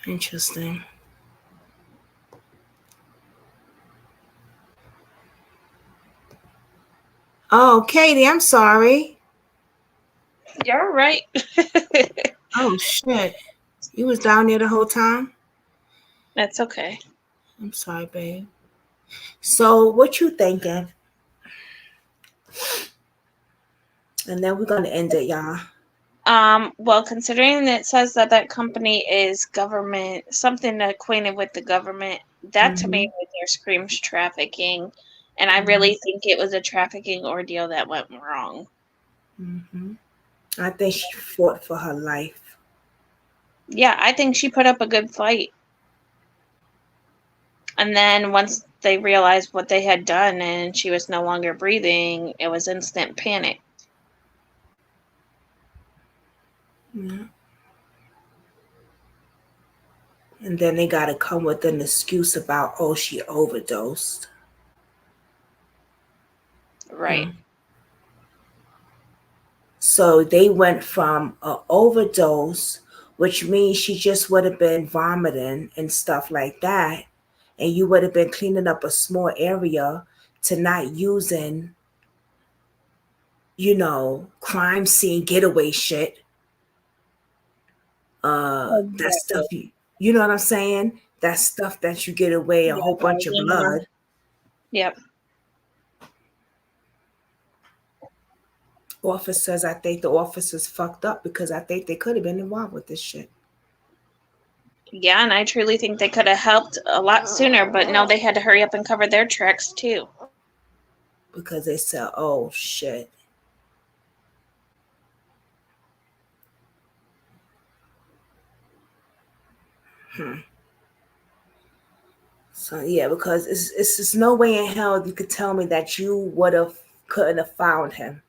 Interesting. Oh, Katie, I'm sorry. You're right. Oh, shit. You was down there the whole time? That's okay. I'm sorry, babe. So, what you thinking? And then we're going to end it, y'all. Well, considering it says that company is government, something acquainted with the government, that to me right there screams trafficking. And I really think it was a trafficking ordeal that went wrong. I think she fought for her life. Yeah, I think she put up a good fight. And then once they realized what they had done and she was no longer breathing, it was instant panic. Yeah. And then they got to come with an excuse about, oh, she overdosed. Right. So they went from an overdose, which means she just would have been vomiting and stuff like that, and you would have been cleaning up a small area, to not using, you know, crime scene getaway shit. That stuff, you know what I'm saying? That stuff that you get away, a whole bunch of blood. Yep. Officers, I think the officers fucked up because I think they could have been involved with this shit. Yeah, and I truly think they could have helped a lot sooner, but no, they had to hurry up and cover their tracks too. Because they said, oh shit. So yeah, because it's just no way in hell you could tell me that you couldn't have found him.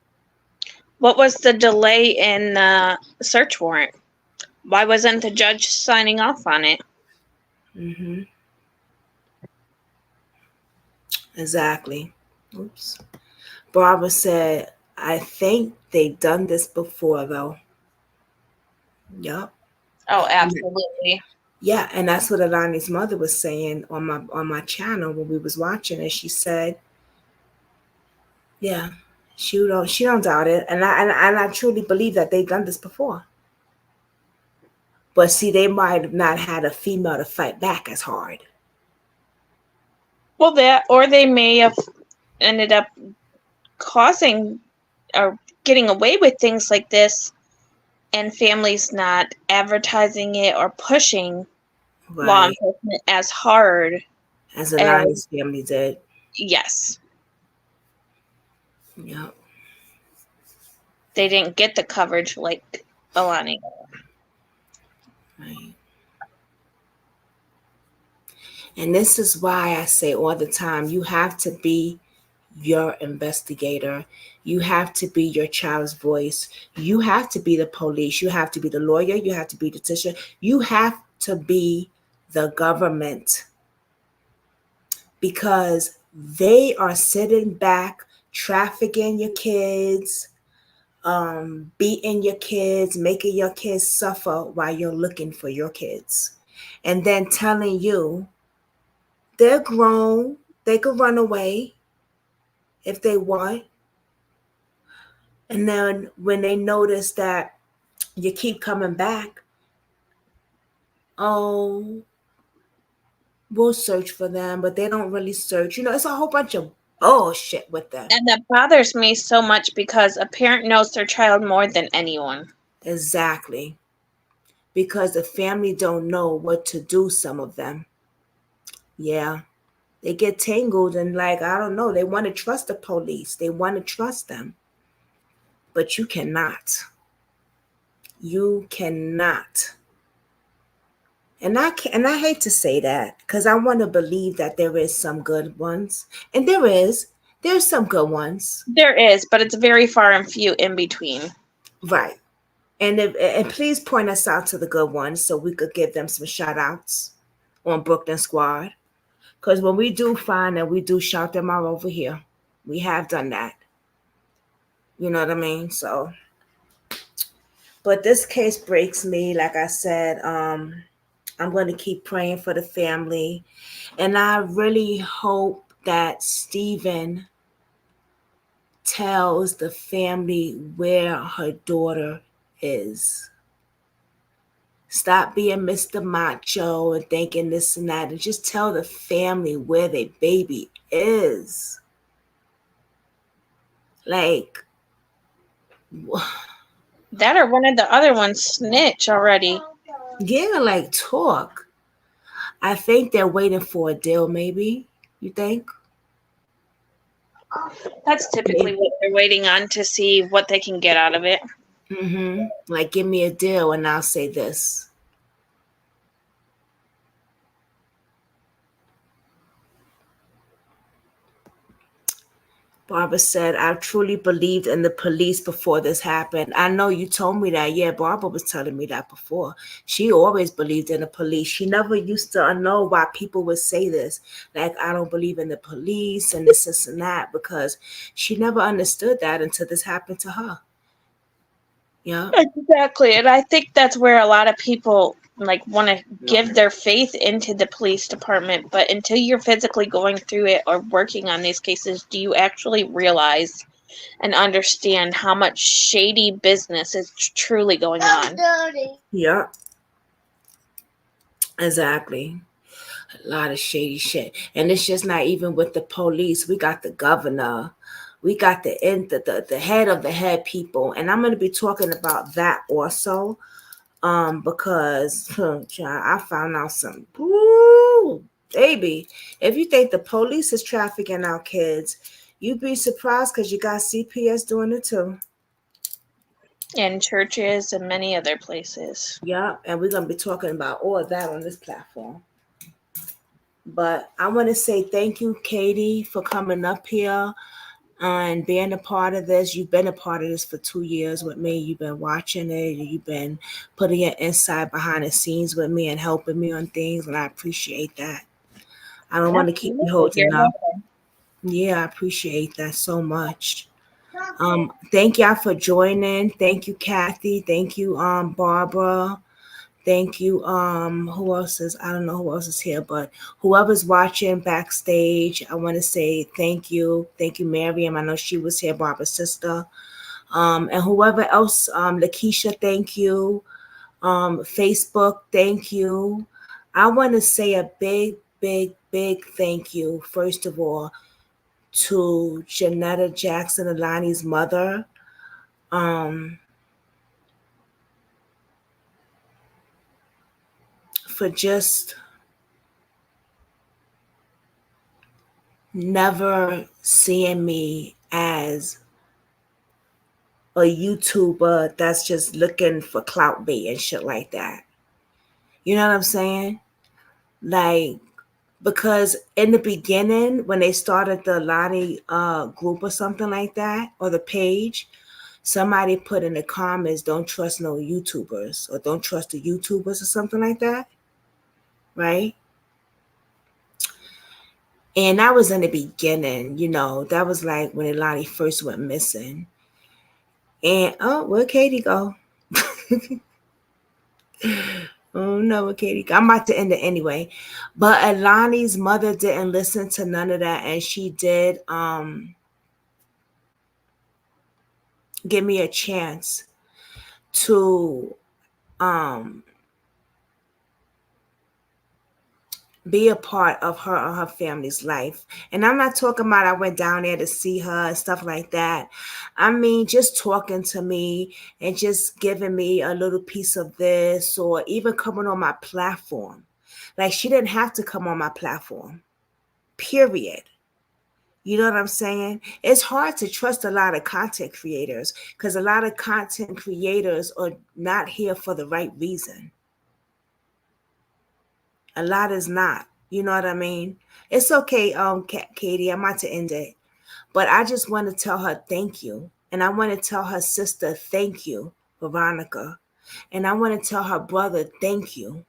What was the delay in the search warrant? Why wasn't the judge signing off on it? Mm-hmm. Exactly. Oops. Barbara said, I think they've done this before though. Yep. Oh, absolutely. Yeah, and that's what Allahni's mother was saying on my channel when we was watching it. She said, yeah, she don't doubt it. And I truly believe that they've done this before. But see, they might have not had a female to fight back as hard. Well, or they may have ended up causing or getting away with things like this, and families not advertising it or pushing law enforcement as hard as Allahni's family did. Yes. Yeah. They didn't get the coverage like Allahnia. Right. And this is why I say all the time, you have to be your investigator. You have to be your child's voice. You have to be the police. You have to be the lawyer. You have to be the teacher. You have to be the government, because they are sitting back, trafficking your kids, beating your kids, making your kids suffer while you're looking for your kids, and then telling you they're grown, they could run away if they want. And then when they notice that you keep coming back, oh, we'll search for them, but they don't really search. You know, it's a whole bunch of bullshit with them. And that bothers me so much because a parent knows their child more than anyone. Exactly. Because the family don't know what to do, some of them. Yeah. They get tangled and like, I don't know, they want to trust the police. They want to trust them. But you cannot. You cannot. And I hate to say that because I want to believe that there is some good ones. And there's some good ones. There is, but it's very far and few in between. Right. And please point us out to the good ones so we could give them some shout outs on Brooklyn Squad. Because when we do find that, we do shout them out over here. We have done that. You know what I mean? So, but this case breaks me. Like I said, I'm going to keep praying for the family. And I really hope that Stephen tells the family where her daughter is. Stop being Mr. Macho and thinking this and that, and just tell the family where their baby is. Like, that or one of the other ones snitch already. Yeah, like talk. I think they're waiting for a deal, maybe. You think? That's typically what they're waiting on, to see what they can get out of it. Mm-hmm. Like, give me a deal and I'll say this. Barbara said, I truly believed in the police before this happened. I know you told me that. Yeah, Barbara was telling me that before. She always believed in the police. She never used to know why people would say this. Like, I don't believe in the police and this and that, because she never understood that until this happened to her. Yeah. Exactly. And I think that's where a lot of people like want to give their faith into the police department, but until you're physically going through it or working on these cases, do you actually realize and understand how much shady business is truly going on? Yeah, exactly. A lot of shady shit, and it's just not even with the police. We got the governor, we got the head of the head people, and I'm going to be talking about that also. Because I found out some, ooh, baby, if you think the police is trafficking our kids, you'd be surprised because you got CPS doing it too. In churches and many other places. Yeah, and we're going to be talking about all of that on this platform. But I want to say thank you, Katie, for coming up here and being a part of this. You've been a part of this for 2 years with me. You've been watching it. You've been putting your insight behind the scenes with me and helping me on things, and I appreciate that. I don't want to keep you holding up. Yeah, I appreciate that so much. Thank y'all for joining. Thank you, Kathy. Thank you, Barbara. Thank you. Who else is? I don't know who else is here, but whoever's watching backstage, I want to say thank you. Thank you, Miriam. I know she was here, Barbara's sister. And whoever else, Lakeisha, thank you. Facebook, thank you. I want to say a big, big, big thank you, first of all, to Jannette Jackson, Allahni's mother. For just never seeing me as a YouTuber that's just looking for clout bait and shit like that. You know what I'm saying? Like, because in the beginning, when they started the Lottie group or something like that, or the page, somebody put in the comments, don't trust no YouTubers, or don't trust the YouTubers or something like that. Right? And that was in the beginning, you know, that was like when Ilani first went missing. And, oh, where'd Katie go? Oh, no, where'd Katie go? I'm about to end it anyway. But Ilani's mother didn't listen to none of that. And she did give me a chance to be a part of her and her family's life. And I'm not talking about I went down there to see her and stuff like that. I mean, just talking to me and just giving me a little piece of this, or even coming on my platform. Like, she didn't have to come on my platform, period. You know what I'm saying? It's hard to trust a lot of content creators because a lot of content creators are not here for the right reason. A lot is not. You know what I mean? It's okay, Katie, I'm about to end it. But I just want to tell her thank you. And I want to tell her sister thank you, Veronica. And I want to tell her brother thank you.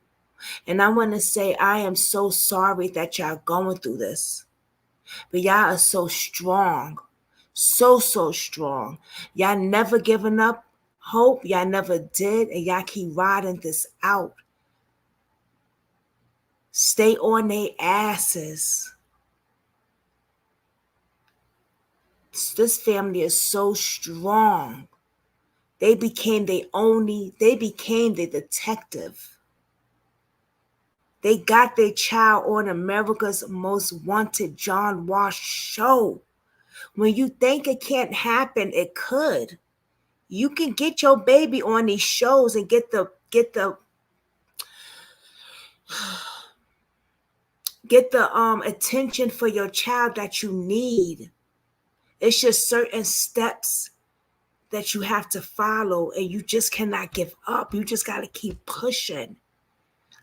And I want to say I am so sorry that y'all going through this. But y'all are so strong. So strong. Y'all never giving up hope. Y'all never did. And y'all keep riding this out. Stay on their asses. This family is so strong. They became the detective. They got their child on America's Most Wanted John Walsh show. When you think it can't happen, it could. You can get your baby on these shows and get the attention for your child that you need. It's just certain steps that you have to follow, and you just cannot give up. You just got to keep pushing.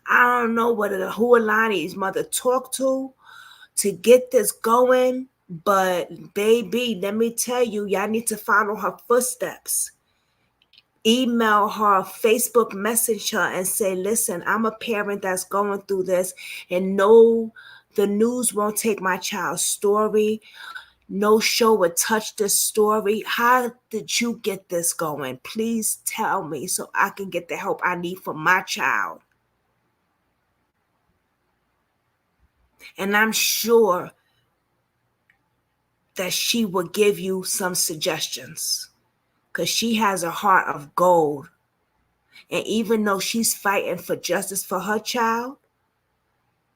I don't know who Alani's mother talked to get this going, but baby, let me tell you, y'all need to follow her footsteps. Email her, Facebook message her and say, listen, I'm a parent that's going through this, and no, the news won't take my child's story. No show would touch this story. How did you get this going? Please tell me so I can get the help I need for my child. And I'm sure that she will give you some suggestions because she has a heart of gold. And even though she's fighting for justice for her child,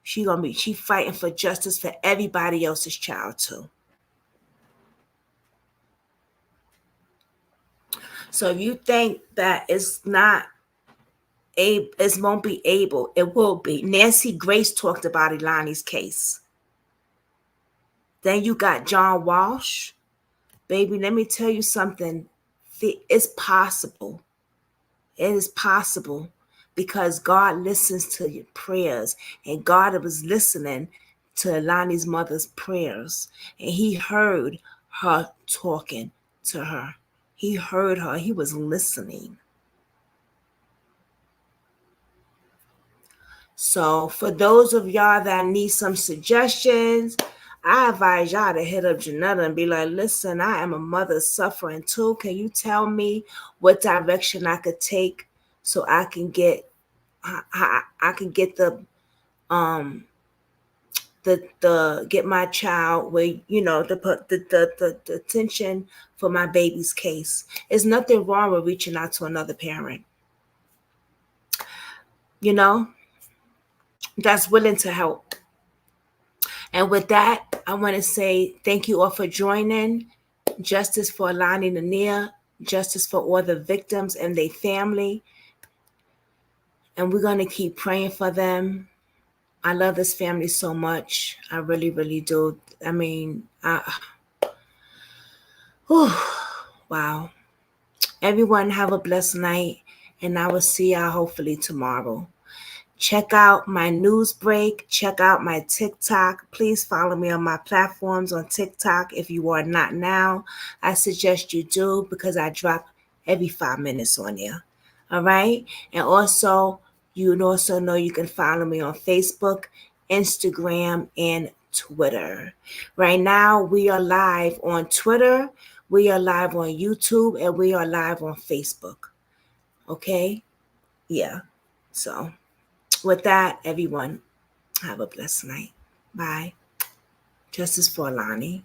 she fighting for justice for everybody else's child too. So if you think that it's not able, it won't be able, it will be. Nancy Grace talked about Allahni's case. Then you got John Walsh. Baby, let me tell you something. It's possible. It is possible because God listens to your prayers, and God was listening to Allahni's mother's prayers, and he heard her talking to her. He heard her. He was listening. So for those of y'all that need some suggestions, I advise y'all to hit up Jannette and be like, listen, I am a mother suffering too. Can you tell me what direction I could take so I can get get my child where, you know, the attention for my baby's case. There's nothing wrong with reaching out to another parent, you know, that's willing to help. And with that, I want to say thank you all for joining. Justice for Allahnia Lenoir, justice for all the victims and their family. And we're going to keep praying for them. I love this family so much. I really, really do. I mean, wow. Everyone have a blessed night, and I will see y'all hopefully tomorrow. Check out my news break. Check out my TikTok. Please follow me on my platforms on TikTok if you are not now. I suggest you do because I drop every 5 minutes on there. All right? And also, you also know you can follow me on Facebook, Instagram, and Twitter. Right now, we are live on Twitter, we are live on YouTube, and we are live on Facebook. Okay? Yeah. So, with that, everyone, have a blessed night. Bye. Justice for Allahni.